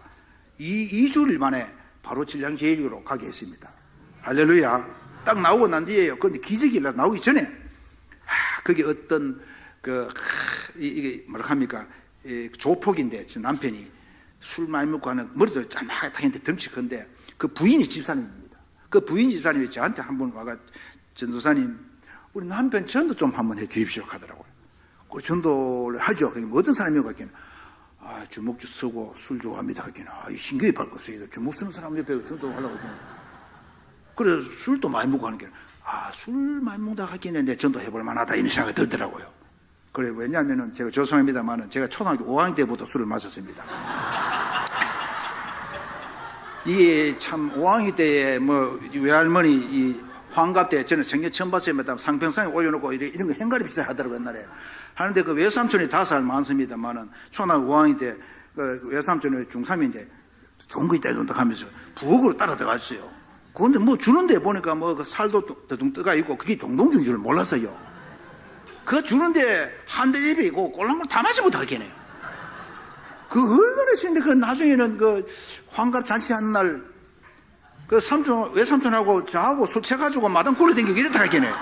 2주일 만에 바로 질량제일교로 가게 했습니다. 할렐루야. 딱 나오고 난 뒤에요. 그런데 기적이 나오기 전에 그게 어떤 이게 뭐라 합니까? 조폭인데 제 남편이 술 많이 먹고 하는 머리도 짤막하게 덩치 큰데 그 부인이 집사님입니다. 그 부인 집사님이 저한테 한번 와가 전도사님 우리 남편 전도 좀 한번 해 주십시오 하더라고요. 그 전도를 하죠. 어떤 사람이요? 하기는 주먹 쓰고 술 좋아합니다. 하기는 신경이 밝았어요. 주먹 쓰는 사람 옆에 전도하려고 하기는 그래 술도 많이 먹고 하는 게 술 많이 먹다 하기는 내 전도해볼 만하다 이런 생각이 들더라고요. 그래 왜냐하면은 제가 죄송합니다만은 제가 초등학교 5학년 때부터 술을 마셨습니다. 이게 참 5학년 때에 외할머니 이 환갑 때 저는 생애 처음 봤어요. 상평상에 올려놓고 이런 거 행가리 비싸게 하더라고요 옛날에. 하는데 그 외삼촌이 5살 많습니다만은 초등학교 5학년 때 그 외삼촌이 중3인데 좋은 거 있다 이런다 하면서 부엌으로 따라 들어갔어요. 그런데 주는데 보니까 그 살도 더둥 떠가 있고 그게 동동주인 줄 몰랐어요. 그거 주는데 한 대 입에 있고 꼴랑 걸 다 마시고 하겠네요. 그 얼마나 치는데 그 나중에는 그 환갑 잔치하는 날 그 외삼촌하고 저하고 술 취해가지고 마당 굴러다니고 이랬다 하겠네.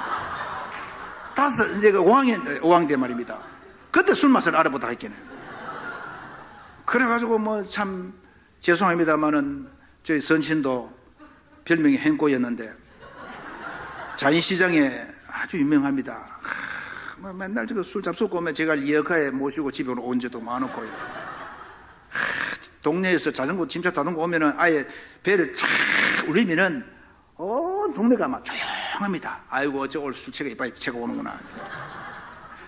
이제 5학년 때 말입니다. 그때 술 맛을 알아보다 했겠네. 그래가지고 참 죄송합니다만은 저희 선친도 별명이 행꼬였는데 자인시장에 아주 유명합니다. 맨날 술 잡수고 오면 제가 리어카에 모시고 집에 온 적도 많았고요. 동네에서 짐차 자전거 오면은 아예 배를 쫙 울리면은 온 동네가 막 조용합니다. 아이고 저 오늘 술채가 이빨이 채가 오는구나.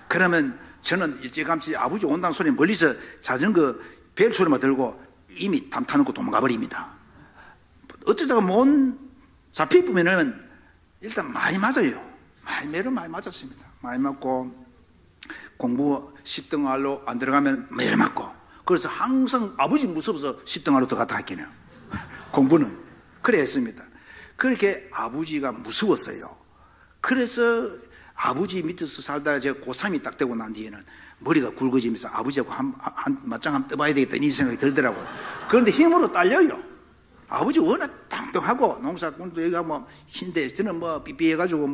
그러면 저는 일찌감치 아버지 온다는 소리 멀리서 자전거 벨 소리만 들고 이미 담 타놓고 도망가 버립니다. 어쩌다가 못 잡히면은 일단 많이 맞아요. 매를 많이 맞았습니다. 많이 맞고 공부 10등할로 안 들어가면 매를 맞고 그래서 항상 아버지 무서워서 10등할로 들어갔다 했겠네요. 공부는 그래 했습니다. 그렇게 아버지가 무서웠어요. 그래서 아버지 밑에서 살다가 제가 고3이 딱 되고 난 뒤에는 머리가 굵어지면서 아버지하고 맞짱 한번 떠봐야 되겠다 이런 생각이 들더라고요. 그런데 힘으로 딸려요. 아버지 워낙 땅땅하고 농사꾼도 얘가 힘인데 저는 삐삐해가지고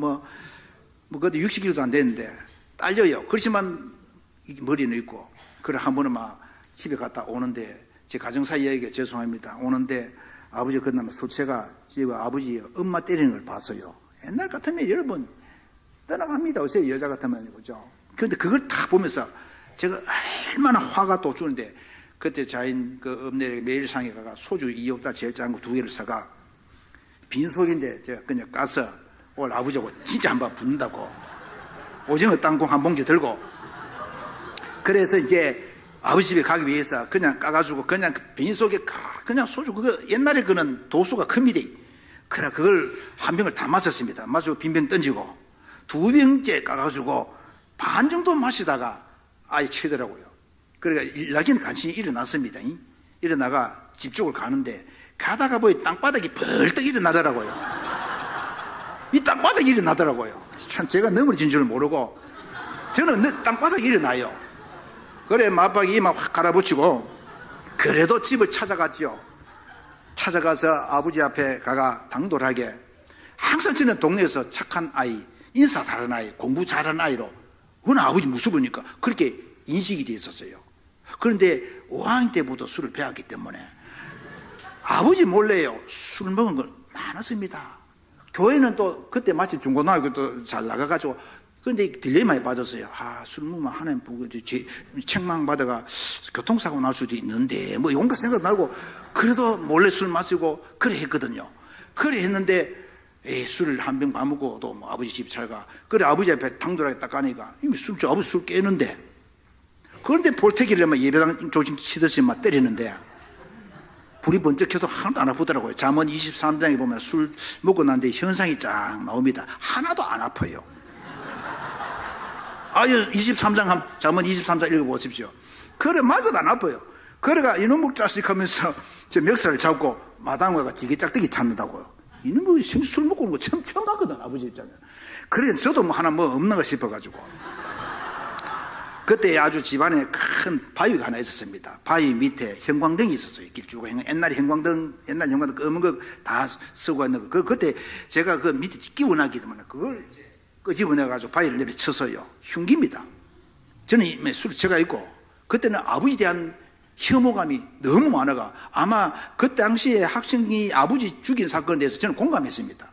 그것도 60kg도 안 되는데 딸려요. 그렇지만 머리는 있고 그래 한 번은 집에 갔다 오는데 제 가정사 이야기가 죄송합니다. 오는데 아버지 끝나면 술채가 아버지 엄마 때리는 걸 봤어요. 옛날 같으면 여러분 떠나갑니다. 어서 여자 같으면 그죠. 그런데 그걸 다 보면서 제가 얼마나 화가 또 주는데 그때 자인 그 읍내 매일상에 가가 소주 2억짜리 제일 작은 거 2개를 사가 빈속인데 제가 그냥 까서 오늘 아버지하고 진짜 한번 붙는다고 오징어 땅콩 한 봉지 들고 그래서 이제 아버지 집에 가기 위해서 그냥 까가지고 그냥 빈속에 그냥 소주 그거 옛날에 그는 도수가 큽니다. 그래 그걸 한 병을 다 마셨습니다. 마시고 빈병 던지고 2병째 까가지고 반 정도 마시다가 아예 치더라고요. 그러니까 일나기는 간신히 일어났습니다. 일어나가 집 쪽을 가는데 가다가 땅바닥이 벌떡 일어나더라고요. 이 땅바닥이 일어나더라고요. 참 제가 넘어진 줄 모르고 저는 땅바닥이 일어나요. 그래 맞박이 막 확 갈아붙이고 그래도 집을 찾아갔죠. 찾아가서 아버지 앞에 가가 당돌하게 항상 저는 동네에서 착한 아이, 인사 잘하는 아이, 공부 잘하는 아이로 워낙 아버지 무서우니까 그렇게 인식이 돼 있었어요. 그런데 5학년 때부터 술을 배웠기 때문에 아버지 몰래요 술 먹은 건 많았습니다. 교회는 또 그때 마치 중고등학교 또 잘 나가가지고 그런데 딜레마에 빠졌어요. 술 먹으면 하나님 보고 책망 받아가 교통사고 날 수도 있는데 뭐 온갖 생각 나고, 그래도 몰래 술 마시고 그래 했거든요. 그래 했는데 술을 한 병 마무고 또 뭐 아버지 집 잘 가. 그래 아버지 앞에 당돌하게 딱 가니까 이미 아버지 술 깨는데, 그런데 볼태기를 막 예배당 조심 치듯이 막 때리는데 불이 번쩍 켜도 하나도 안 아프더라고요. 잠언 23장에 보면 술 먹고 난 뒤에 현상이 쫙 나옵니다. 하나도 안 아파요. 23장 잠언 23장 읽어보십시오. 그래 말도 안 아파요. 그래가 이놈의 자식 하면서 저 멱살을 잡고 마당에 지게 짝대기 찾는다고요. 이놈의 술 먹고 오는 거 처음 봤거든, 아버지 입장에. 그래 저도 뭐 하나 뭐 없는 걸 싶어가지고. 그때 아주 집안에 큰 바위가 하나 있었습니다. 바위 밑에 형광등이 있었어요. 길쭉한 옛날 형광등 검은 거 다 쓰고 있는 거. 그때 제가 그 밑에 끼워놨기 때문에 그걸 끄집어내가지고 바위를 내려 쳐서요. 흉기입니다. 저는 술을 제가 있고, 그때는 아버지에 대한 혐오감이 너무 많아가, 아마 그 당시에 학생이 아버지 죽인 사건에 대해서 저는 공감했습니다.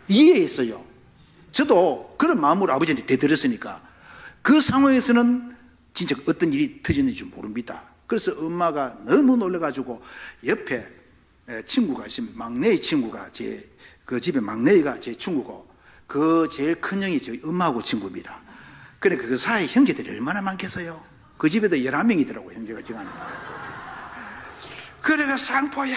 이해했어요. 저도 그런 마음으로 아버지한테 대들었으니까 그 상황에서는 진짜 어떤 일이 터졌는지 모릅니다. 그래서 엄마가 너무 놀라가지고 옆에 친구가 있으면, 막내의 친구가 그 집의 막내가 제 친구고, 그 제일 큰 형이 저희 엄마하고 친구입니다. 그러니까 그 사이 형제들이 얼마나 많겠어요. 그 집에도 11명이더라고요, 형제가 지금. 그래가 상포야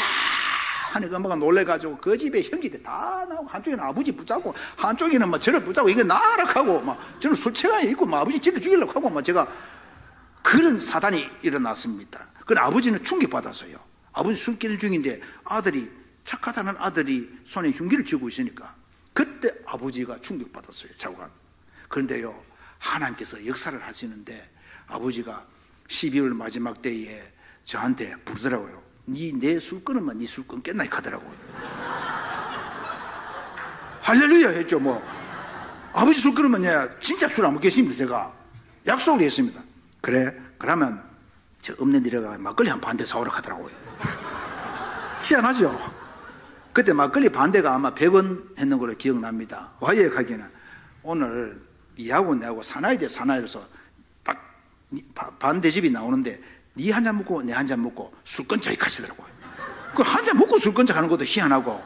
하니까 엄마가 놀래가지고 그 집에 형제들 다 나오고, 한쪽에는 아버지 붙잡고 한쪽에는 막 저를 붙잡고 이거 나라 하고 막 저는 술체간에 있고 막 아버지 저를 죽이려고 하고 막 제가, 그런 사단이 일어났습니다. 그런데 아버지는 충격받았어요. 아버지 술길 중인데 아들이, 착하다는 아들이 손에 흉기를 쥐고 있으니까 그때 아버지가 충격받았어요, 자고가. 그런데요, 하나님께서 역사를 하시는데 아버지가 12월 마지막 때에 저한테 부르더라고요. 내 술 끊으면 네 술 끊겠나 하더라고요. 할렐루야 했죠. 뭐 아버지 술 끊으면 내가 진짜 술 안 먹겠습니다. 제가 약속을 했습니다. 그래, 그러면 저 읍내 내려가 막걸리 한 반대 사오라 하더라고요. 희한하죠. 그때 막걸리 반대가 아마 100원 했는 걸로 기억납니다. 와이에 가기에는 오늘 니하고 내하고 사나이 대 사나이로서 딱 반대 집이 나오는데 니 한 잔 먹고 내 한 잔 먹고 술 끊자 이 하시더라고요. 그 한 잔 먹고 술 끊자 하는 것도 희한하고,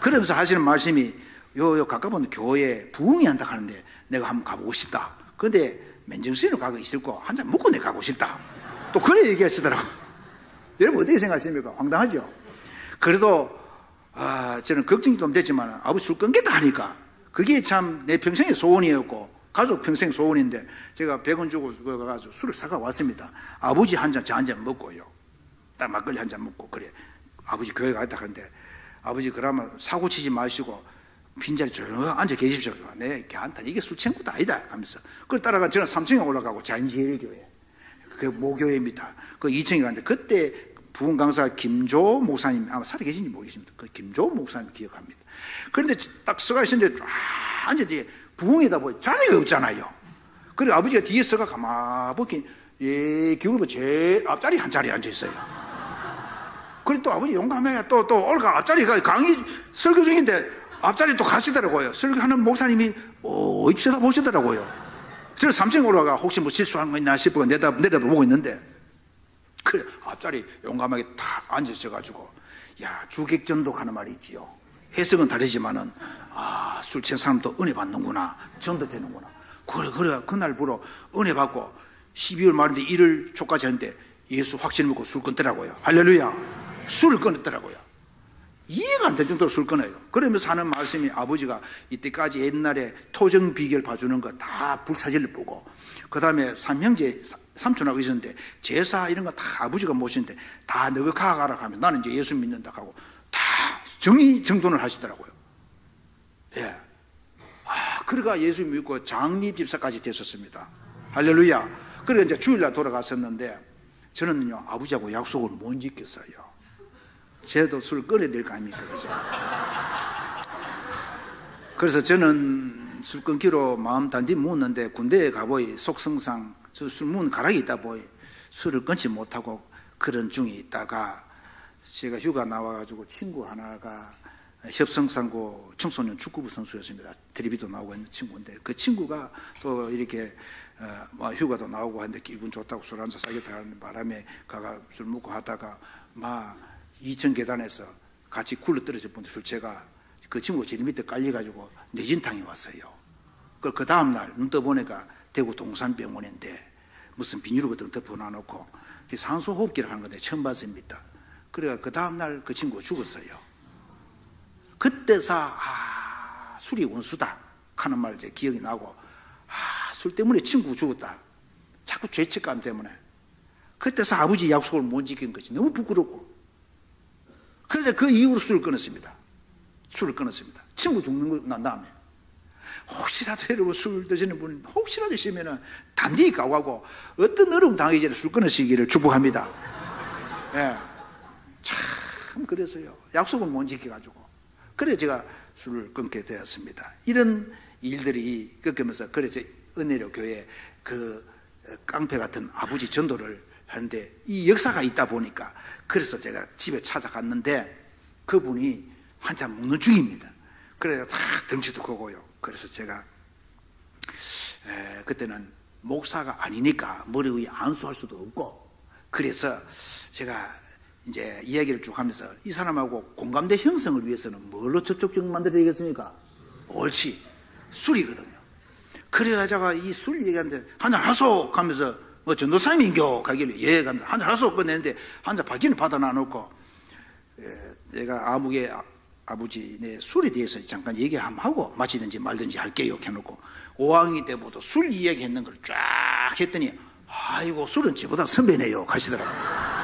그러면서 하시는 말씀이 요 가까운 교회에 부흥이 한다 하는데 내가 한번 가보고 싶다. 그런데 맨정신으로 가고 있을 거 한 잔 먹고 내가 가고 싶다. 또 그래 얘기하시더라고요. 여러분 어떻게 생각하십니까? 황당하죠? 그래도 저는 걱정이 좀 됐지만 아버지 술 끊겠다 하니까 그게 참 내 평생의 소원이었고 가족 평생 소원인데, 제가 100원 주고 가서 술을 사가 왔습니다. 아버지 한 잔, 저 한 잔 먹고요. 딱 막걸리 한 잔 먹고, 그래 아버지 교회 가겠다 하는데, 아버지 그러면 사고 치지 마시고 빈자리 조용히 앉아 계십시오. 네, 걔한테 이게 술 친구도 아니다 하면서 그걸 따라가 저는 3층에 올라가고 자연제일교회, 그 모교회입니다. 그 2층에 갔는데 그때 부흥 강사 김조 목사님, 아마 살아 계신지 모르겠습니다. 그 김조 목사님 기억합니다. 그런데 딱 서가 있는데 쫙 앉았더니 부흥이다 보니 자리가 없잖아요. 그리고 아버지가 뒤에 서가 가만히 기울고 제일 앞자리 한 자리에 앉아 있어요. 그리고 또 아버지 용감해 또 올가 앞자리가 강의 설교 중인데 앞자리 또 가시더라고요. 설교하는 목사님이 쳐다보시더라고요. 저는 3층에 올라가 혹시 뭐 실수한 거 있나 싶어 내려보고 있는데, 그 앞자리 용감하게 다 앉으셔가지고, 야, 주객전도 하는 말이 있지요. 해석은 다르지만은, 술 취한 사람도 은혜 받는구나, 전도 되는구나. 그래 그날부로 은혜 받고 12월 말인데 1월 초까지 했는데 예수 확신 먹고 술 끊더라고요. 할렐루야. 술을 끊었더라고요. 이해가 안 될 정도로 술 끊어요. 그러면서 하는 말씀이, 아버지가 이때까지 옛날에 토정 비결 봐주는 거 다 불사질을 보고, 그 다음에 삼형제 삼촌하고 있었는데 제사 이런 거 다 아버지가 모시는데 다 너가 가라 하면 나는 이제 예수 믿는다 하고 다 정리정돈을 하시더라고요. 예. 그러가 예수 믿고 장립집사까지 됐었습니다. 할렐루야. 그러니까 이제 주일날 돌아갔었는데 저는요, 아버지하고 약속을 못 지켰어요. 쟤도 술 끊어야 될 거 아닙니까? 그죠? 그래서 저는 술 끊기로 마음 단디 묻는데 군대에 가보이 속성상 술 묻는 가락이 있다 보이 술을 끊지 못하고 그런 중에 있다가 제가 휴가 나와가지고 친구 하나가 협성상고 청소년 축구부 선수였습니다. 텔레비도 나오고 있는 친구인데, 그 친구가 또 이렇게 휴가도 나오고 하는데 기분 좋다고 술 한잔 사겠다 하는 바람에 가가 술 먹고 하다가 막 2층 계단에서 같이 굴러 떨어져 본데 술채가 그 친구가 제일 밑에 깔려가지고 뇌진탕이 왔어요. 그 다음날 눈 떠보니까 대구 동산병원인데 무슨 비닐로 같은 거 덮어놔놓고 산소호흡기를 하는 건데 처음 봤습니다. 그래가 그 다음날 그 친구가 죽었어요. 그때서 술이 원수다 하는 말 이제 기억이 나고, 술 때문에 친구가 죽었다, 자꾸 죄책감 때문에. 그때서 아버지 약속을 못 지킨 것이 너무 부끄럽고, 그래서 그 이후로 술을 끊었습니다. 친구 죽는 거 난 다음에 혹시라도 여러분 술 드시는 분 혹시라도 있으면 단디 가고 어떤 어려움 당하기 전에 술 끊으시기를 축복합니다. 예. 참 그래서요, 약속을 못 지켜가지고 그래서 제가 술을 끊게 되었습니다. 이런 일들이 겪으면서 그래서 은혜로 교회 그 깡패 같은 아버지 전도를 하는데 이 역사가 있다 보니까, 그래서 제가 집에 찾아갔는데 그분이 한참 먹는 중입니다. 그래서 다 덩치도 크고요. 그래서 제가 그때는 목사가 아니니까 머리 위에 안수할 수도 없고, 그래서 제가 이제 이야기를 쭉 하면서 이 사람하고 공감대 형성을 위해서는 뭘로 접촉점 만들어야 되겠습니까? 옳지, 술이거든요. 그래가지고 이 술 얘기하는데 한잔 하소 하면서 뭐 전도사님인겨 가길래 예 하면서 한잔 하소 꺼냈는데 한잔 받기는 받아 놔놓고, 내가 아버지 내 술에 대해서 잠깐 얘기 한번 하고 마시든지 말든지 할게요 해놓고 5학년 때부터 술 이야기했는 걸 쫙 했더니 아이고 술은 저보다 선배네요 가시더라고요.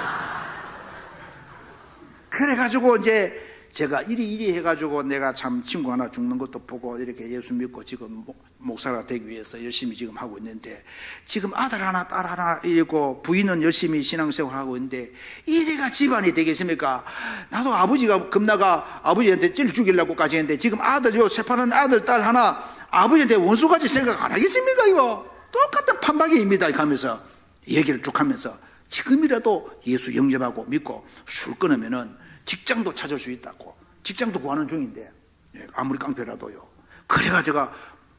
그래가지고 이제 제가 이리 해가지고 내가 참 친구 하나 죽는 것도 보고 이렇게 예수 믿고 지금 목사가 되기 위해서 열심히 지금 하고 있는데, 지금 아들 하나 딸 하나 이랬고 부인은 열심히 신앙생활 하고 있는데 이래가 집안이 되겠습니까? 나도 아버지가 겁나가 아버지한테 찔 죽이려고까지 했는데 지금 아들 요 새파란 아들 딸 하나 아버지한테 원수까지 생각 안 하겠습니까? 이거 똑같은 판박이입니다 하면서 얘기를 쭉 하면서, 지금이라도 예수 영접하고 믿고 술 끊으면은 직장도 찾을 수 있다고, 직장도 구하는 중인데 아무리 깡패라도요. 그래가 제가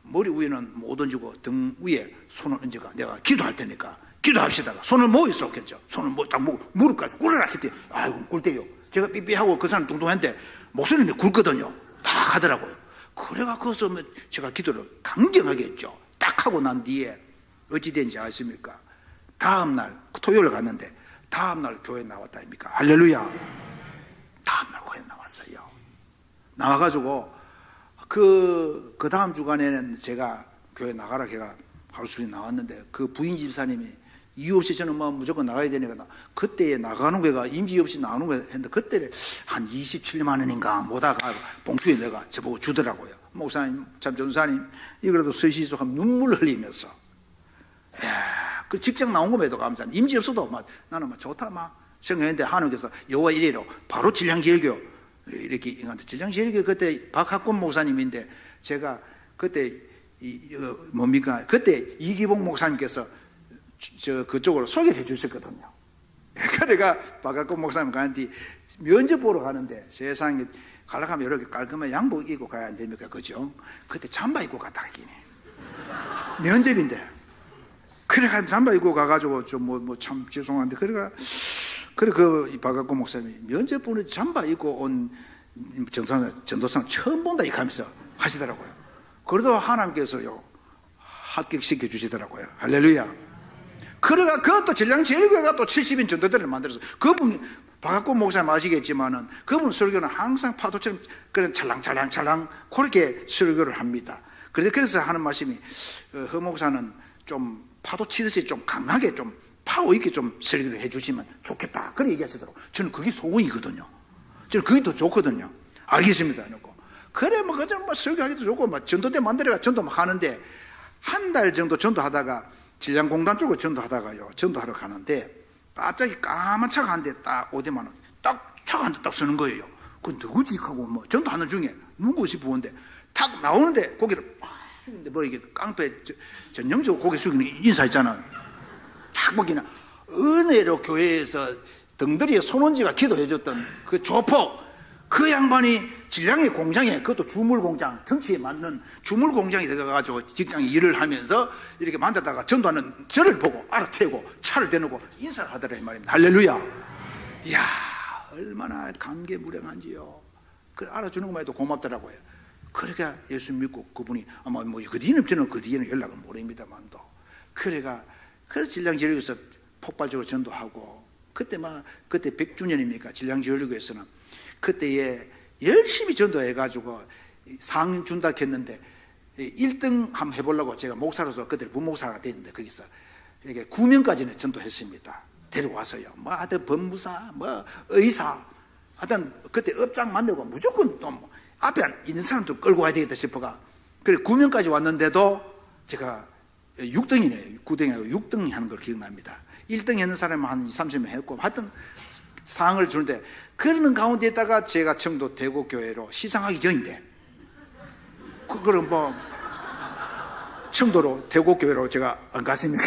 머리 위에는 못 얹고 등 위에 손을 얹어가 내가 기도할 테니까 기도합시다가 손을 뭐 있었겠죠. 손을 뭐 딱 무릎까지 꿇으라 했더니 아이고 꿇대요. 제가 삐삐하고 그 사람 뚱뚱한데 목소리는 굵거든요. 다 하더라고요. 그래가 거기서 제가 기도를 강경하게 했죠. 딱 하고 난 뒤에 어찌 된지 아십니까? 다음날 토요일 갔는데 다음날 교회 나왔다 아닙니까? 할렐루야. 다음날 교회 나왔어요. 나와가지고 그 다음 주간에는 제가 교회 나가라 해가 하루 종일 나왔는데 그 부인 집사님이 이유 없이 저는 뭐 무조건 나가야 되니까 그때 나가는 거가 임시 없이 나오는 거 했는데 그때 한 27만 원인가 못하가 봉투에 내가 저보고 주더라고요. 목사님 참 전사님 이거라도 서시소 하면 눈물 흘리면서, 그 직장 나온 것에도 감사한, 임시 없어도 막 나는 막 좋다 막 생각했는데 하나님께서 여호와 이래로 바로 질량제일교 이렇게 인간한테 질량제일교 그때 박학권 목사님인데 제가 그때 뭡니까 그때 이기봉 목사님께서 그쪽으로 소개를 해 주셨거든요. 그래가 박학권 목사님 가는데 면접 보러 가는데 세상에 가려고 하면 이렇게 깔끔한 양복 입고 가야 안 됩니까? 그죠? 그때 잠바 입고 갔다 하긴 해. 면접인데 그래가 잠바 입고 가가지고 참 죄송한데 그래가 그래 그 박학고 목사님이 면접 보는 잠바 입고 온 전도상 처음 본다 이렇게 하면서 하시더라고요. 그래도 하나님께서요 합격시켜 주시더라고요. 할렐루야. 그래가 그것도 전량제일교회가 또 70인 전도들을 만들어서, 그분 박학고 목사님 아시겠지만은 그분 설교는 항상 파도처럼 그런 찰랑찰랑 그렇게 설교를 합니다. 그래서 하는 말씀이 허 목사는 좀 파도 치듯이 좀 강하게 좀 파워 있게 좀 설교를 해주시면 좋겠다. 그렇게 얘기하시더라고요. 저는 그게 소원이거든요. 저는 그게 더 좋거든요. 알겠습니다. 그래 뭐 그저 뭐 설교하기도 좋고 뭐 전도대 만들어가 전도 막 하는데 한 달 정도 전도하다가 질량공단 쪽으로 전도하다가요 전도하러 가는데 갑자기 까만 차가 한 대 딱 오대만 딱 차가 한 대 딱 서는 거예요. 그 누구지 하고 뭐 전도하는 중에 누구시 보는데 탁 나오는데 고개를 팍 숙이는데 뭐 이게 깡패 전형적으로 고개 숙이는 인사했잖아요. 탁 보기는 은혜로 교회에서 등들이에 손원지가 기도해줬던 그 조폭 그 양반이 질량의 공장에, 그것도 주물 공장, 덩치에 맞는 주물 공장에 들어가가지고 직장에 일을 하면서 이렇게 만들다가 전도하는 저를 보고 알아채고 차를 대놓고 인사를 하더라 이 말입니다. 할렐루야. 이야, 얼마나 감개무량한지요. 그 알아주는 것만 해도 고맙더라고요. 그러니까 예수 믿고 그분이 아마 뭐 그 뒤는 저는 그 뒤에는 연락을 모릅니다만도, 그래가 그래서 질량지역에서 폭발적으로 전도하고, 그때 100주년입니까 질량지역에서는 그때에 열심히 전도해가지고 상 준다 했는데 1등 한번 해보려고 제가 목사로서 그때 부목사가 됐는데 거기서 이게 9명까지는 전도했습니다. 데려와서요. 뭐 하여튼 법무사, 뭐 의사, 하여튼 그때 업장 만들고 무조건 또 앞에 있는 사람도 끌고 와야 되겠다 싶어가, 그래 9명까지 왔는데도 제가 6등이네요. 9등이고 6등 하는 걸 기억납니다. 1등 했는 사람은 한 20, 30명 했고, 하여튼 상을 주는데, 그러는 가운데에다가 제가 청도 대구교회로 시상하기 전인데, 그거는 뭐 청도로 대구교회로 제가 안 갔습니까?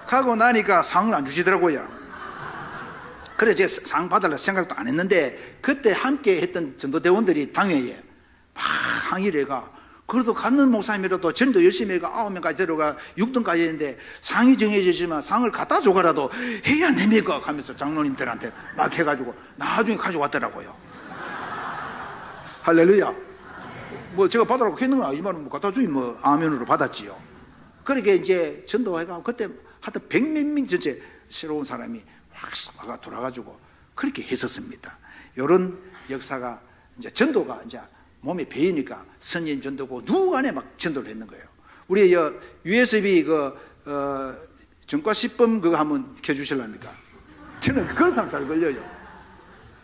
가고 나니까 상을 안 주시더라고요. 그래 제가 상 받으려고 생각도 안 했는데, 그때 함께 했던 전도대원들이 당회에 막 항의를 해가, 그래도 갖는 목사님이라도 전도 열심히 해가 9명까지 데려가 6등까지 했는데 상이 정해지지만 상을 갖다 줘가라도 해야 안 됩니까? 하면서 장로님들한테 막 해가지고 나중에 가져왔더라고요. 할렐루야. 뭐 제가 받으라고 했는 건 아니지만 뭐 갖다 주니 뭐 아멘으로 받았지요. 그렇게 이제 전도해가 그때 하여튼 100몇 명 전체 새로운 사람이 확 와가 돌아가지고 그렇게 했었습니다. 이런 역사가 이제 전도가 이제 몸에 배이니까 선인 전도고 누구간에 막 전도를 했는 거예요. 우리 USB 전과 시범 그거 한번 켜주실랍니까? 저는 그런 사람 잘 걸려요.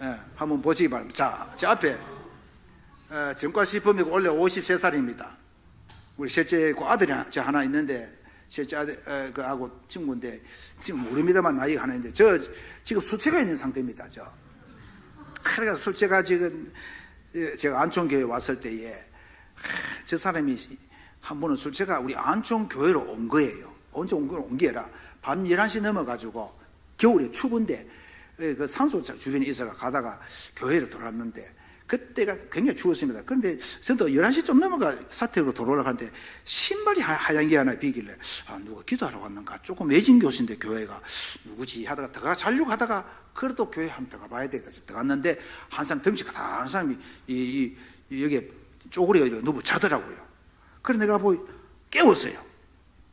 예, 한번 보시기 바랍니다. 자, 제 앞에 전과 시범이고 원래 53살입니다. 우리 셋째 아들이 하나 있는데, 셋째 아들 하고 친구인데 지금 모릅니다만 나이가 하나 있는데, 저 지금 수치가 있는 상태입니다. 그러니까 수치가 지금 제가 안촌교회 왔을 때에 저 사람이 한 번은 술제가 우리 안촌교회로 온 거예요. 언제 온 게 아니라 밤 11시 넘어가지고 겨울에 추운데 그 산소 주변에 있어가 가다가 교회로 돌아왔는데, 그때가 굉장히 추웠습니다. 그런데 저도 11시 좀 넘어가 사택으로 돌아오려고 하는데 신발이 하얀 게 하나 비길래 누가 기도하러 왔는가, 조금 외진 교수인데 교회가 누구지 하다가 자려고 하다가 그래도 교회 한번 들어가 봐야 되겠다 싶어 들어갔는데, 한 사람 덩치가 다 한 사람이 여기에 쪼그려 누워 자더라고요. 그래서 내가 깨웠어요.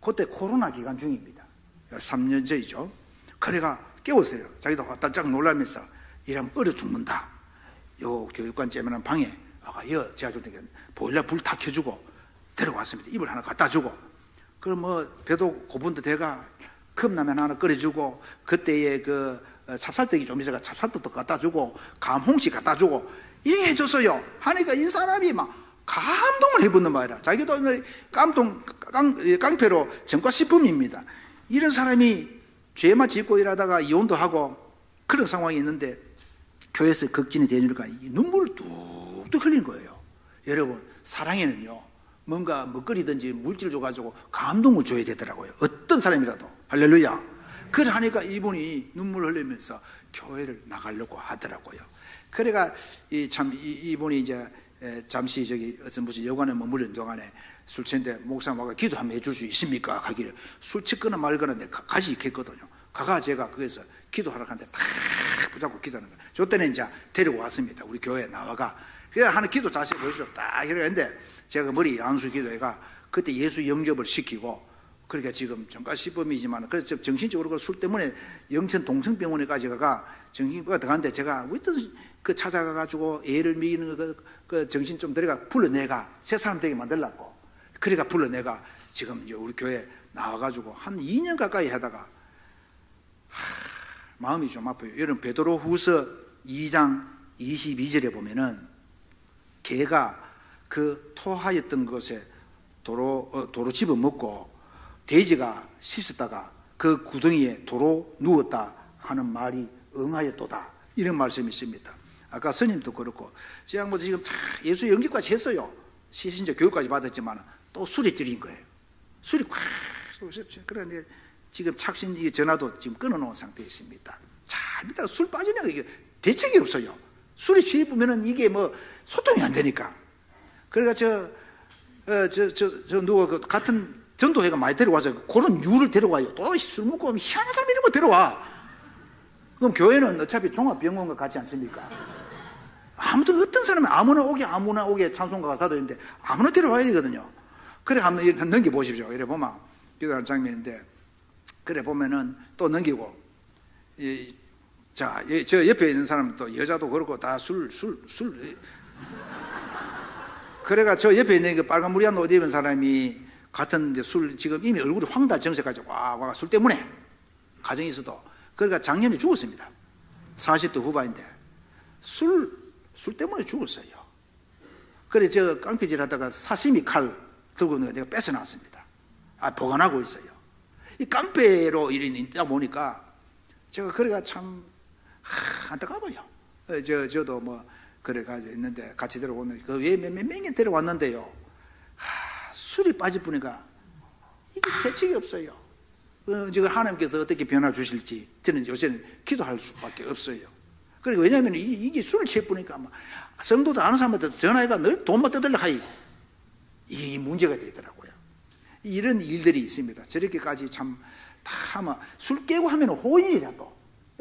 그때 코로나 기간 중입니다. 3년 전이죠. 그래가 깨웠어요. 자기도 깜짝 놀라면서 이러면 얼어 죽는다. 요 교육관 째면한 방에 아가 제가 좀 보일러 불 다 켜주고 데려왔습니다. 이불 하나 갖다 주고, 그럼 뭐 배도 고분도 돼가 컵라면 하나 끓여주고, 그때의 찹쌀떡이 좀 있어가 찹쌀떡도 갖다 주고 감홍시 갖다 주고 이렇게 해줬어요. 하니까 이 사람이 막 감동을 해보는 말이라. 자기도 깡패로 전과시범입니다. 이런 사람이 죄만 짓고 일하다가 이혼도 하고 그런 상황이 있는데 교회에서 극진이 되니까 눈물을 뚝뚝 흘리는 거예요. 여러분, 사랑에는요 뭔가 먹거리든지 물질 줘가지고 감동을 줘야 되더라고요. 어떤 사람이라도. 할렐루야. 그래 하니까 이분이 눈물 흘리면서 교회를 나가려고 하더라고요. 그래가 이분이 이제 잠시 어떤 무슨 여관에 머무른 동안에 술 취한데 목사 와가 기도 한번 해줄 수 있습니까? 하기를 술 취거나 말거나 가시 있겠거든요. 가가 제가 거기서 기도하러 갔는데 탁 붙잡고 기도하는 거예요. 저 때는 이제 데리고 왔습니다. 우리 교회에 나와가. 그래서 하는 기도 자세 보시죠. 딱 이러는데 제가 머리 안수 기도해가 그때 예수 영접을 시키고, 그러니까 지금 전과시범이지만 그래서 정신적으로 술 때문에 영천 동성병원에까지 가가 정신과가 들어갔는데, 제가 어떤 찾아가가지고 애를 먹이는 그 정신 좀 들어가 불러내가 새 사람 되게 만들라고, 그러니까 불러내가 지금 이제 우리 교회 나와가지고 한 2년 가까이 하다가 마음이 좀 아파요. 여러분, 베드로후서 2장 22절에 보면은 개가 그 토하였던 것에 도로 집어먹고 돼지가 씻었다가 그 구덩이에 도로 누웠다 하는 말이 응하였도다, 이런 말씀이 있습니다. 아까 스님도 그렇고 제 양반도 지금 예수 영접까지 했어요. 시신자 교육까지 받았지만 또 술에 찌린 거예요. 술이 콱. 그런데 지금 착신 전화도 지금 끊어놓은 상태에 있습니다. 잘 믿다가 술 빠지니까 이게 대책이 없어요. 술이 취해보면은 이게 뭐 소통이 안 되니까. 그러니까 누가 그 같은 전도회가 많이 데려와서 그런 유를 데려와요. 또 술 먹고 오면 희한한 사람 이런 거 데려와. 그럼 교회는 어차피 종합병원과 같지 않습니까? 아무튼 어떤 사람은 아무나 오게 찬송가 가사도 있는데 아무나 데려와야 되거든요. 그래 한번 넘겨보십시오. 이래 보면 기도하는 장면인데, 그래 보면은 또 넘기고, 저 옆에 있는 사람 또 여자도 그렇고 다 술. 그래가 저 옆에 있는 그 빨간 무리한 옷 입은 사람이 같은 이제 술, 지금 이미 얼굴이 황달 정색까지 와 술 때문에 가정이 있어도, 그러니까 작년에 죽었습니다. 40대 후반인데 술 때문에 죽었어요. 그래 저 깡패질 하다가 사시미 칼 들고 있는 거 내가 뺏어놨습니다. 보관하고 있어요. 이 깡패로 일이 있다 보니까 제가 그래가 참 안타까워요. 저도 뭐 그래가지고 있는데 같이 데려오는 그 외에 몇 명이 데려왔는데요. 술이 빠질 뿐이가 이게 대책이 없어요. 지금 하나님께서 어떻게 변화 주실지 저는 요새는 기도할 수밖에 없어요. 그러니까 왜냐하면 이게 술을 취해 보니까 성도도 아는 사람한테 전화해가 늘 돈만 떠들려 하이, 이 문제가 되더라고요. 이런 일들이 있습니다. 저렇게까지 참 다 술 깨고 하면 호인이라 또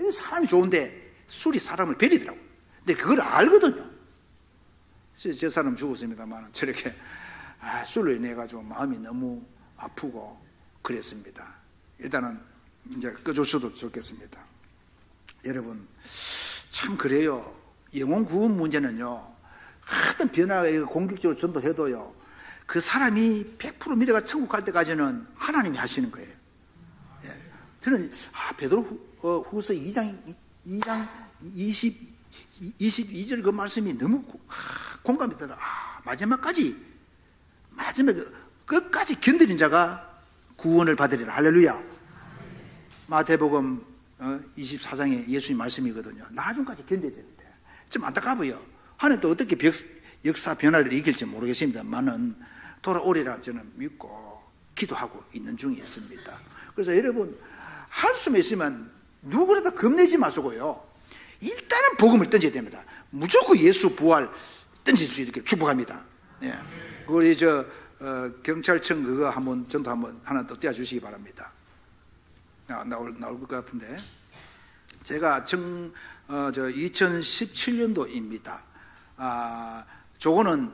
사람이 좋은데 술이 사람을 베리더라고요. 근데 그걸 알거든요. 저 사람 죽었습니다만 저렇게 술로 인해 가지고 마음이 너무 아프고 그랬습니다. 일단은 이제 꺼줬어도 좋겠습니다. 여러분 참 그래요. 영혼 구원 문제는요, 어떤 변화가 공격적으로 전도해도요, 그 사람이 100% 믿어가 천국 갈 때까지는 하나님이 하시는 거예요. 예. 저는 베드로 후서 2장 22절 그 말씀이 너무 공감이 들어. 마지막에 끝까지 견디는 자가 구원을 받으리라. 할렐루야. 마태복음 24장에 예수님 말씀이거든요. 나중까지 견뎌야 되는데 좀 안타까워요. 하나님도 어떻게 역사 변화를 이길지 모르겠습니다만은 돌아오리라 저는 믿고 기도하고 있는 중에 있습니다. 그래서 여러분 할 수만 있으면 누구라도 겁내지 마시고요, 일단은 복음을 던져야 됩니다. 무조건 예수 부활 던질 수 있게 축복합니다. 예. 우리 경찰청 그거 한번 전도 한번 하나 더 띄워주시기 바랍니다. 나올 것 같은데, 제가 2017년도입니다. 저거는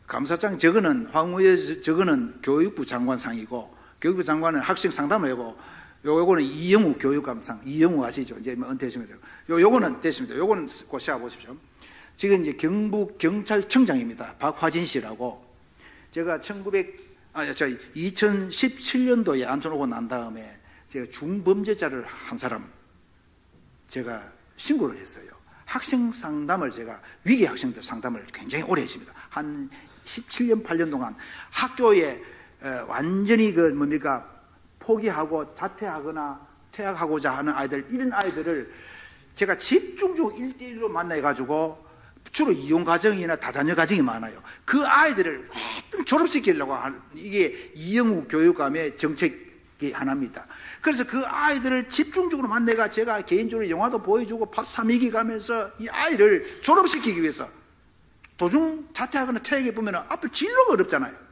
감사장, 저거는 황우여, 저거는 교육부 장관상이고, 교육부 장관은 학생 상담회고, 요거는 이영우 교육감상, 이영우 아시죠? 이제 은퇴하시면 요거는 됐습니다. 요거는 곧 시작해 보십시오. 지금 이제 경북 경찰청장입니다. 박화진 씨라고. 제가 2017년도에 안전 오고 난 다음에 제가 중범죄자를 한 사람 제가 신고를 했어요. 학생 상담을 제가 위기 학생들 상담을 굉장히 오래 했습니다. 한 17년 8년 동안 학교에 완전히 포기하고 자퇴하거나 퇴학하고자 하는 아이들, 이런 아이들을 제가 집중적으로 1대1로 만나가지고, 주로 이용 가정이나 다자녀 가정이 많아요. 그 아이들을 졸업시키려고 하는, 이게 이영우 교육감의 정책이 하나입니다. 그래서 그 아이들을 집중적으로 만나가 제가 개인적으로 영화도 보여주고 밥 사미기 가면서 이 아이를 졸업시키기 위해서, 도중 자퇴하거나 퇴학해 보면 앞으로 진로가 어렵잖아요.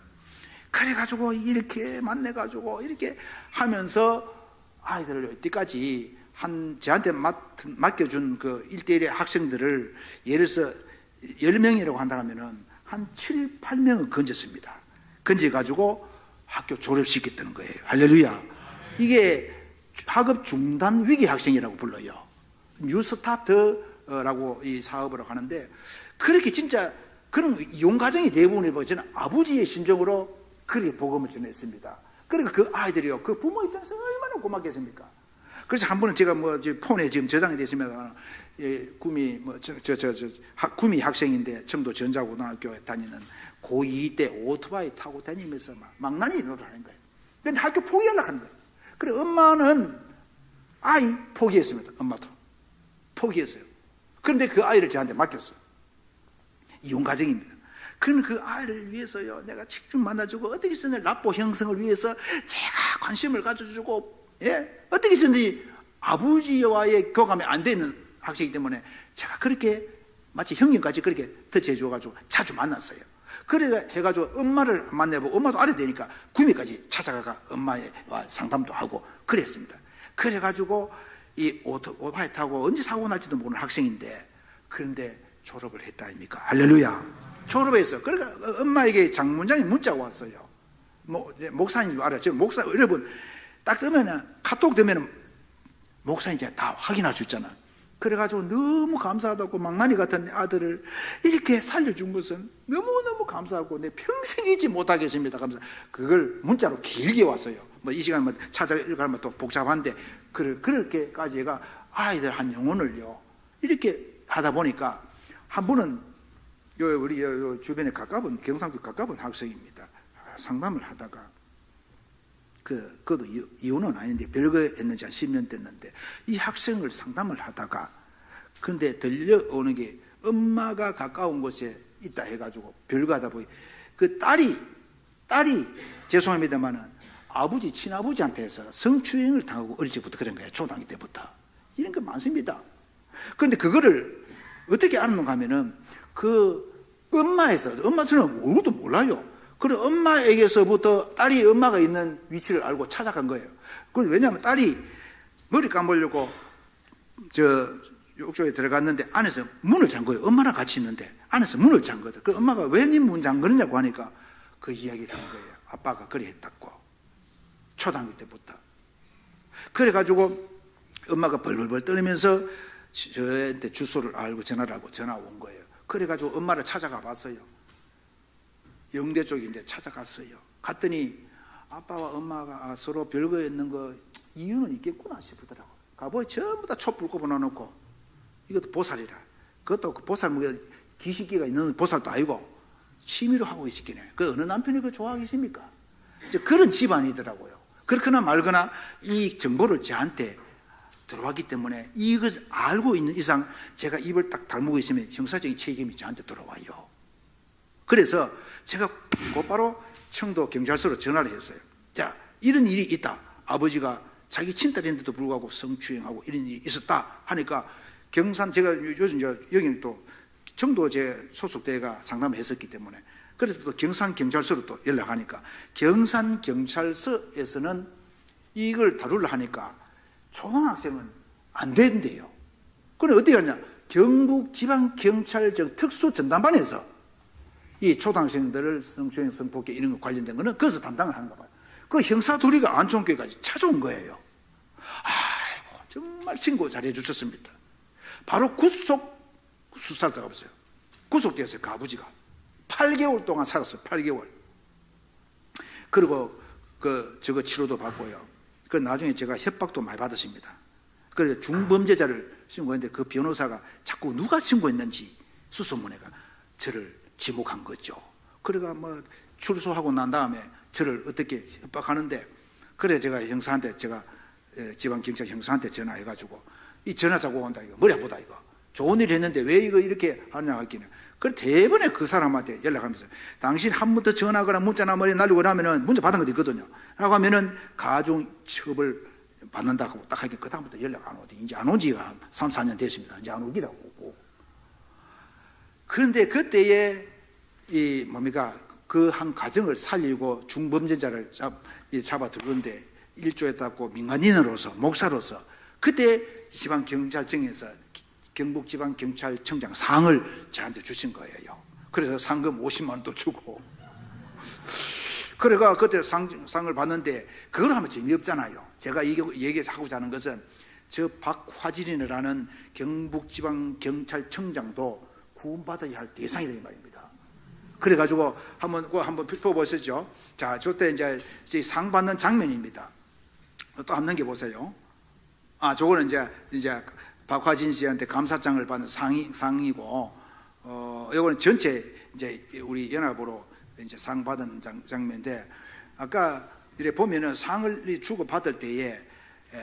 그래가지고 이렇게 만나가지고 이렇게 하면서 아이들을 여태까지 저한테 맡겨준 그 1대1의 학생들을 예를 들어서 10명이라고 한다면은 한 7, 8명을 건졌습니다. 건져가지고 학교 졸업시켰다는 거예요. 할렐루야. 이게 학업 중단 위기 학생이라고 불러요. 뉴스타트라고 이 사업을 하는데, 그렇게 진짜 그런 이용 가정이 대부분이 저는 아버지의 심정으로 그렇게 복음을 전했습니다. 그러니까 그 아이들이요, 그 부모 입장에서 얼마나 고맙겠습니까? 그래서 한 번은 제가 폰에 지금 저장이 됐습니다. 구미 구미 학생인데 청도 전자고등학교에 다니는 고2 때 오토바이 타고 다니면서 망나니 일을 하는 거예요. 근데 학교 포기하려고 하는 거예요. 그래 엄마는 아이 포기했습니다. 엄마도 포기했어요. 그런데 그 아이를 저한테 맡겼어요. 이용 가정입니다. 그러면 그 아이를 위해서요, 내가 직접 만나주고, 어떻게 해서든 납보 형성을 위해서 제가 관심을 가져주고, 어떻게 해서든지 아버지와의 교감이 안 되는 학생이기 때문에 제가 그렇게 마치 형님까지 그렇게 터치해줘가지고 자주 만났어요. 그래 해가지고 엄마를 만나보고 엄마도 알아야 되니까 구미까지 찾아가가 엄마와 상담도 하고 그랬습니다. 그래가지고 이 오토바이 타고 언제 사고 날지도 모르는 학생인데, 그런데 졸업을 했다 아닙니까? 할렐루야. 졸업해서 그러니까 엄마에게 장문장에 문자가 왔어요. 목사인 줄 알아요. 목사 여러분 딱 뜨면은 카톡 뜨면은 목사인 이제 다 확인할 수 있잖아. 그래가지고 너무 감사하다고 망나니 같은 아들을 이렇게 살려준 것은 너무너무 감사하고 내 평생 잊지 못하겠습니다. 감사. 그걸 문자로 길게 왔어요. 뭐 이 시간 찾아 읽으면 또 복잡한데 그렇게까지 얘가 아이들 한 영혼을요 이렇게 하다 보니까 한 분은 우리 요 주변에 가까운 경상도 가까운 학생입니다. 상담을 하다가 그것도 이혼은 아닌데 별거 했는지 한 10년 됐는데 이 학생을 상담을 하다가 근데 들려오는 게 엄마가 가까운 곳에 있다 해가지고 별거 하다 보니 그 딸이 죄송합니다만은 아버지 친아버지한테서 성추행을 당하고 어릴 적부터 그런 거예요. 초등학교 때부터 이런 거 많습니다. 그런데 그거를 어떻게 알았는가 하면은 그 엄마들은 얼굴도 몰라요. 그리고 엄마에게서부터 딸이 엄마가 있는 위치를 알고 찾아간 거예요. 왜냐하면 딸이 머리 감으려고 욕조에 들어갔는데 안에서 문을 잠 거예요. 엄마랑 같이 있는데 안에서 문을 잠거든. 그 엄마가 왜 네 문 잠그느냐고 하니까 그 이야기를 한 거예요. 아빠가 그래 했다고. 초등학교 때부터. 그래가지고 엄마가 벌벌벌 떨면서 저한테 주소를 알고 전화를 하고 전화 온 거예요. 그래가지고 엄마를 찾아가 봤어요. 영대 쪽인데 찾아갔어요. 갔더니 아빠와 엄마가 서로 별거 있는 거 이유는 있겠구나 싶더라고. 가보니 전부 다 촛불 꼽아놓고 이것도 보살이라. 그것도 그 보살 기식기가 있는 보살도 아니고 취미로 하고 있었기네. 그 어느 남편이 그걸 좋아하겠습니까? 그런 집안이더라고요. 그렇거나 말거나 이 정보를 저한테 들어왔기 때문에 이것을 알고 있는 이상 제가 입을 딱 다물고 있으면 형사적인 책임이 저한테 들어와요. 그래서 제가 곧바로 청도 경찰서로 전화를 했어요. 자, 이런 일이 있다. 아버지가 자기 친딸인데도 불구하고 성추행하고 이런 일이 있었다 하니까 경산, 제가 요즘 여기는 또 청도 제 소속대가 상담을 했었기 때문에 그래서 또 경산 경찰서로 또 연락하니까 경산 경찰서에서는 이걸 다루려 하니까 초등학생은 안 된대요. 그럼 어떻게 하냐? 경북지방경찰청 특수전담반에서 이 초등학생들을 성추행, 성폭행 이런 거 관련된 거는 거기서 담당을 하는가 봐요. 그 형사 둘이가 안촌교회까지 찾아온 거예요. 아이고, 정말 신고 잘해 주셨습니다. 바로 구속 수사를 들어가봤어요. 구속되었어요. 그 아버지가 8개월 동안 살았어요. 8개월. 그리고 저거 치료도 받고요. 그 나중에 제가 협박도 많이 받았습니다. 그래서 중범죄자를 신고했는데 그 변호사가 자꾸 누가 신고했는지 수소문해가 저를 지목한 거죠. 그래가 뭐 출소하고 난 다음에 저를 어떻게 협박하는데, 그래 제가 형사한테, 제가 지방경찰 형사한테 전화해가지고 이 전화 자고 온다 이거 머리 아프다 이거 좋은 일 했는데 왜 이거 이렇게 하냐 했기는. 그래 대번에 그 사람한테 연락하면서 당신 한 번 더 전화하거나 문자나 머리 날리고 나면은 문자 받은 것도 있거든요. 라고 하면은 가중 처벌 받는다고 딱 하니까 그다음부터 연락 안 오지. 이제 안 온 지가 한 3, 4년 됐습니다. 이제 안 오기라고. 그런데 그때에 이 뭡니까 그 한 가정을 살리고 중범죄자를 잡아들었는데 일조했다고 민간인으로서 목사로서 그때 지방경찰청에서 경북지방경찰청장 상을 저한테 주신 거예요. 그래서 상금 50만 원도 주고 그래가 그때 상을 받는데 그걸 하면 재미없잖아요. 제가 얘기하고자 하는 것은 저 박화진이라는 경북지방경찰청장도 구원받아야 할 대상이다 이 말입니다. 그래가지고 한번 펴보시죠. 자, 저때 이제 상 받는 장면입니다. 또 한 넘겨 보세요. 아, 저거는 이제 박화진 씨한테 감사장을 받는 상이고, 이거는 전체 이제 우리 연합으로 이제 상 받은 장면인데, 아까 이래 보면은 상을 주고 받을 때에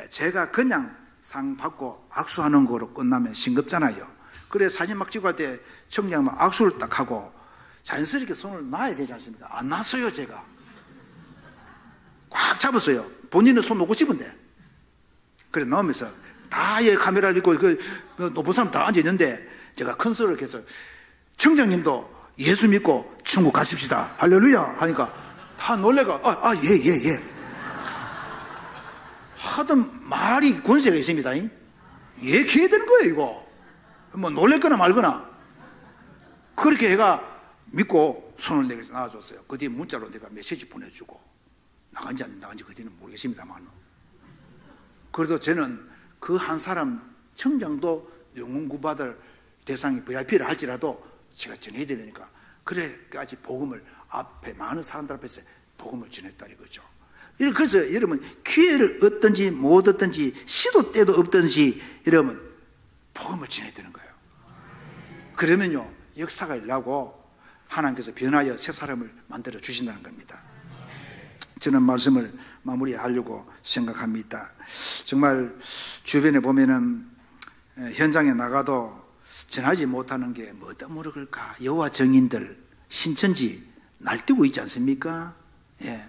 제가 그냥 상 받고 악수하는 거로 끝나면 싱겁잖아요. 그래 사진 막 찍을 때 청장만 악수를 딱 하고 자연스럽게 손을 놔야 되지 않습니까? 안 놨어요. 제가 꽉 잡았어요. 본인은 손 놓고 집은데 그래 넣으면서 다 카메라 있고 그 높은 사람 다 앉아있는데 제가 큰 소리를 해서 청장님도 예수 믿고 천국 가십시다 할렐루야 하니까 다 놀래가 예. 하던 말이 권세가 있습니다. 예 기회 되는 거예요. 이거 뭐 놀랬거나 말거나. 그렇게 해가 믿고 손을 내서 나와줬어요. 그 뒤에 문자로 내가 메시지 보내주고 나간지 안 나간지 그 뒤는 모르겠습니다만, 그래도 저는 그 한 사람 청장도 영혼 구받을 대상이 VIP를 할지라도 제가 전해야 되니까 그래까지 복음을 앞에 많은 사람들 앞에서 복음을 전했다 이거죠. 그래서 여러분 기회를 얻든지 못 얻든지 시도 때도 없든지 여러분 복음을 전해야 되는 거예요. 그러면요 역사가 일어나고 하나님께서 변하여 새 사람을 만들어 주신다는 겁니다. 저는 말씀을 마무리하려고 생각합니다. 정말 주변에 보면은 현장에 나가도 전하지 못하는 게 뭐다 모를까. 여호와 증인들 신천지 날뛰고 있지 않습니까? 예.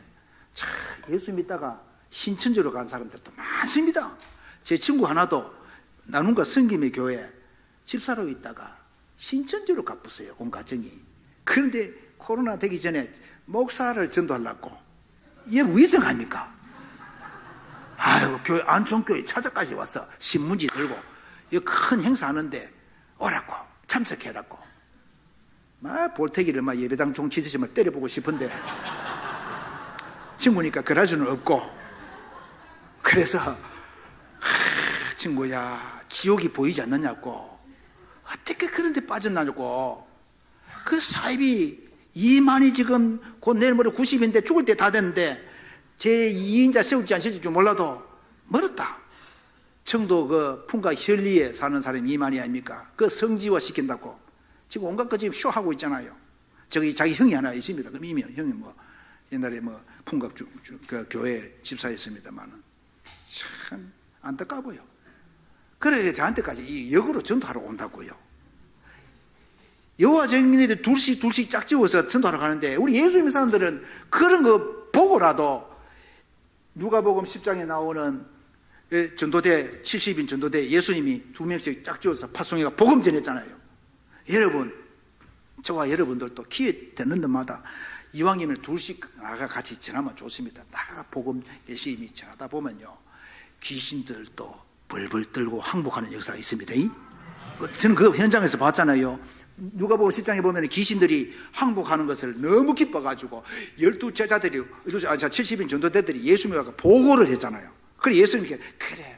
참 예수 믿다가 신천지로 간 사람들도 많습니다. 제 친구 하나도 나눔과 섬김의 교회 집사로 있다가 신천지로 가봤어요. 온 가정이. 그런데 코로나 되기 전에 목사를 전도하려고. 이게 위성합니까? 아유, 교회 안촌교회 찾아까지 와서 신문지 들고 이 큰 행사하는데 오라고 참석해라고. 막 볼태기를 막 예배당 종 치듯이 막 때려보고 싶은데 친구니까 그럴 수는 없고. 그래서 친구야 지옥이 보이지 않느냐고. 어떻게 그런 데 빠졌나고. 그 사입이 2만이 지금 곧 내일 모레 90인데 죽을 때 다 됐는데 제 2인자 세울지 안 세울지 몰라도 멀었다. 청도 그 풍가 현리에 사는 사람이 2만이 아닙니까? 그 성지화 시킨다고 지금 온갖 거 지금 쇼하고 있잖아요. 저기 자기 형이 하나 있습니다. 그럼 이미 형이 뭐 옛날에 뭐 풍각 그 교회 집사였습니다만은 참 안타까워요. 그래서 저한테까지 이 역으로 전도하러 온다고요. 여호와 증인들이 둘씩 짝지어서 전도하러 가는데 우리 예수 믿는 사람들은 그런 거 보고라도 누가복음 10장에 나오는 전도대 70인 전도대 예수님이 2명씩 짝지어서 파송해가 복음 전했잖아요. 여러분 저와 여러분들도 기회 되는 데마다 이왕이면 둘씩 나가 같이 전하면 좋습니다. 나가 복음 열심히 전하다 보면요 귀신들도 벌벌 떨고 항복하는 역사가 있습니다. 저는 그 현장에서 봤잖아요. 누가복음 10장에 보면 귀신들이 항복하는 것을 너무 기뻐가지고 12제자들이 70인 전도대들이 예수님과 보고를 했잖아요. 그래 예수님께 그래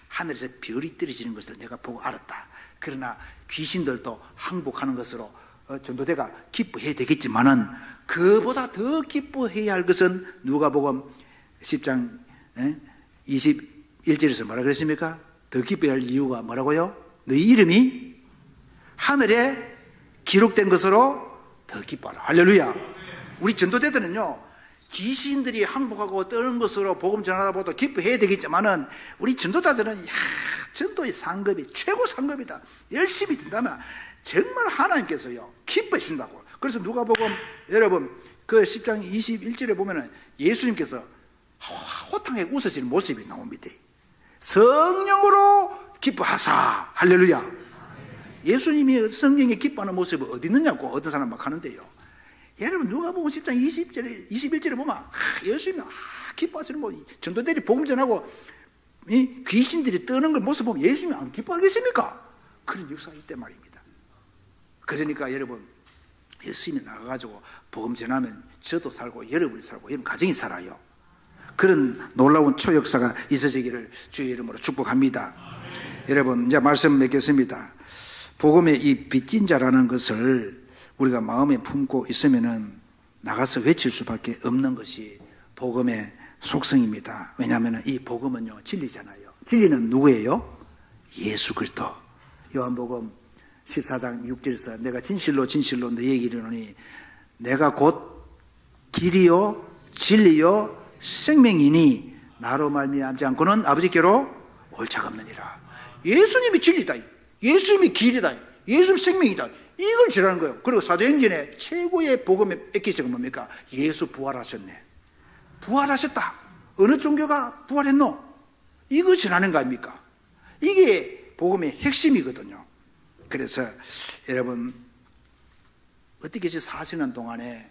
하늘에서 별이 떨어지는 것을 내가 보고 알았다. 그러나 귀신들도 항복하는 것으로 전도대가 기뻐해야 되겠지만은 그보다 더 기뻐해야 할 것은 누가복음 10장 21절에서 뭐라 그랬습니까? 더 기뻐해야 할 이유가 뭐라고요? 너희 이름이 하늘에 기록된 것으로 더 기뻐하라. 할렐루야. 우리 전도대들은요 귀신들이 항복하고 떠는 것으로 복음 전하다 보다 기뻐해야 되겠지만은 우리 전도자들은 전도의 상급이 최고 상급이다. 열심히 된다면 정말 하나님께서요 기뻐해 준다고. 그래서 누가복음 여러분 그 10장 21절에 보면은 예수님께서 호탕하게 웃으시는 모습이 나옵니다. 성령으로 기뻐하사. 할렐루야. 예수님이 성령에 기뻐하는 모습이 어디 있느냐고 어떤 사람 막 하는데요. 여러분 누가복음 10장 21절에 보면 예수님이 기뻐하시는 거 전도대리 복음 전하고 이 귀신들이 떠는 걸 모습 보면 예수님이 안 기뻐하겠습니까? 그런 역사가 있단 말입니다. 그러니까 여러분 예수님이 나가가지고 복음 전하면 저도 살고 여러분이 살고 여러분 가정이 살아요. 그런 놀라운 초역사가 있어지기를 주의 이름으로 축복합니다. 여러분 이제 말씀 맺겠습니다. 복음의 이 빚진 자라는 것을 우리가 마음에 품고 있으면은 나가서 외칠 수밖에 없는 것이 복음의 속성입니다. 왜냐하면 이 복음은요 진리잖아요. 진리는 누구예요? 예수 그리스도. 요한복음 14장 6절에서 내가 진실로 너희에게 이르노니 내가 곧 길이요 진리요 생명이니 나로 말미암지 않고는 아버지께로 올 자가 없느니라. 예수님이 진리다. 예수님이 길이다. 예수님 생명이다. 이걸 지라는 거예요. 그리고 사도행전에 최고의 복음의 에키스가 뭡니까? 예수 부활하셨네. 부활하셨다. 어느 종교가 부활했노? 이거 지라는 거 아닙니까? 이게 복음의 핵심이거든요. 그래서 여러분 어떻게 사시는 동안에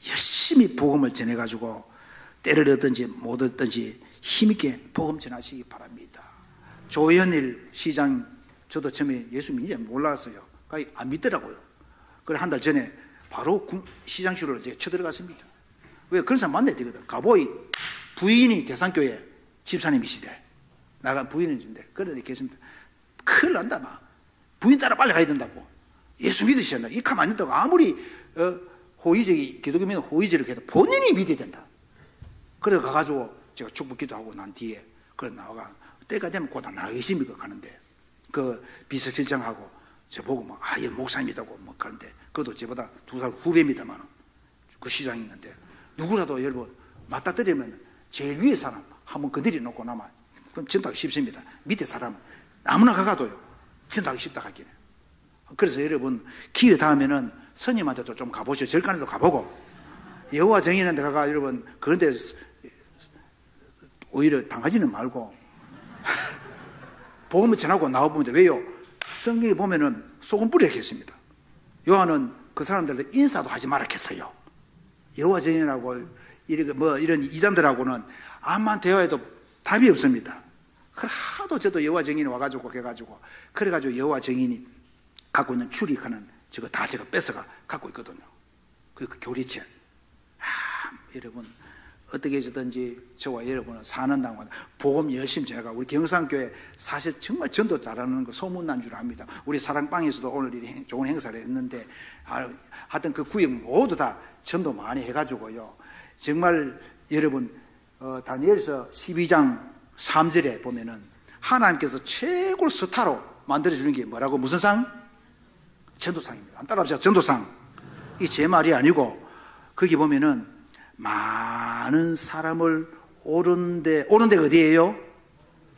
열심히 복음을 전해가지고 때를 얻든지 못 얻든지 힘있게 복음 전하시기 바랍니다. 조현일 시장, 저도 처음에 예수 믿는지 몰랐어요. 안 믿더라고요. 그래 한 달 전에 바로 시장실로 이제 쳐들어갔습니다. 왜? 그런 사람 만나야 되거든. 가보이 부인이 대산교회 집사님이시대. 나가 부인인데 그런데 계십니다. 큰일 난다 막. 부인 따라 빨리 가야 된다고. 예수 믿으셨나? 이 가만 안 된다고. 아무리 호의적이 기독교면 호의적을 해도 본인이 믿어야 된다. 그래 가가지고 제가 축복 기도하고 난 뒤에 그래 나와가 때가 되면 곧 나가겠습니까 가는데 그 비서실장하고 저 보고 막 얘 목사님이다고 뭐 그런데 그것도 저보다 2살 후배입니다만 그 시장이 있는데 누구라도 여러분 맞닥뜨리면 제일 위에 사람 한번 건드려 놓고 나면 그건 전도하기 쉽습니다. 밑에 사람은 아무나 가가도요 전도하기 쉽다 하기는. 그래서 여러분 기회 닿으면은 스님한테도 좀 가보시오. 절간에도 가보고 여호와 정의는 데 가가 여러분 그런데 오히려 당하지는 말고 복음을 전하고 나와보면 돼. 왜요? 성경에 보면은 소금 뿌리겠습니다. 요한은 그 사람들한테 인사도 하지 말았겠어요. 여호와 정의라고 이런 이단들하고는 암만 대화해도 답이 없습니다. 그래 하도 저도 여호와 정의인 와가지고 해가지고 그래가지고 여호와 정의인이 갖고 있는 출입하는 저거 다 제가 뺏어가 갖고 있거든요. 그 교리책. 여러분 어떻게 해서든지 저와 여러분은 사는 동안 복음 열심히 전해가 우리 경상교회 사실 정말 전도 잘하는 거 소문난 줄 압니다. 우리 사랑방에서도 오늘 좋은 행사를 했는데 하여튼 그 구역 모두 다 전도 많이 해가지고요. 정말 여러분 다니엘서 12장 3절에 보면은 하나님께서 최고 스타로 만들어주는 게 뭐라고? 무슨 상? 전도상입니다. 따라합시다. 전도상. 이게 제 말이 아니고 거기 보면은 많은 사람을 오는 데가 어디예요?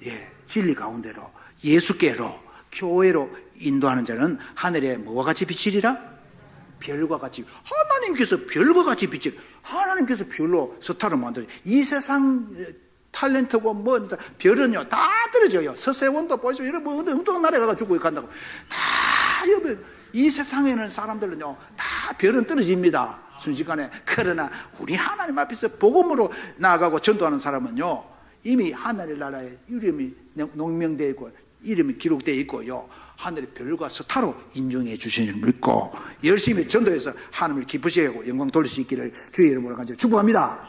예, 진리 가운데로 예수께로 교회로 인도하는 자는 하늘에 뭐와 같이 비치리라? 별과 같이. 하나님께서 별과 같이 비칠. 하나님께서 별로 스타를 만들어요. 이 세상 탤런트고 뭐 별은요 다 떨어져요. 서세원도 보시고 이런 뭐 엉뚱한 나라에 가서 죽고 간다고 다 여러분 이 세상에는 사람들은요 다 별은 떨어집니다. 순식간에. 그러나 우리 하나님 앞에서 복음으로 나아가고 전도하는 사람은요 이미 하늘의 나라에 이름이 농명되어 있고 이름이 기록되어 있고요 하늘의 별과 스타로 인정해 주시는 줄 믿고 열심히 전도해서 하나님을 기쁘시게 하고 영광 돌릴 수 있기를 주의 이름으로 간절히 축복합니다.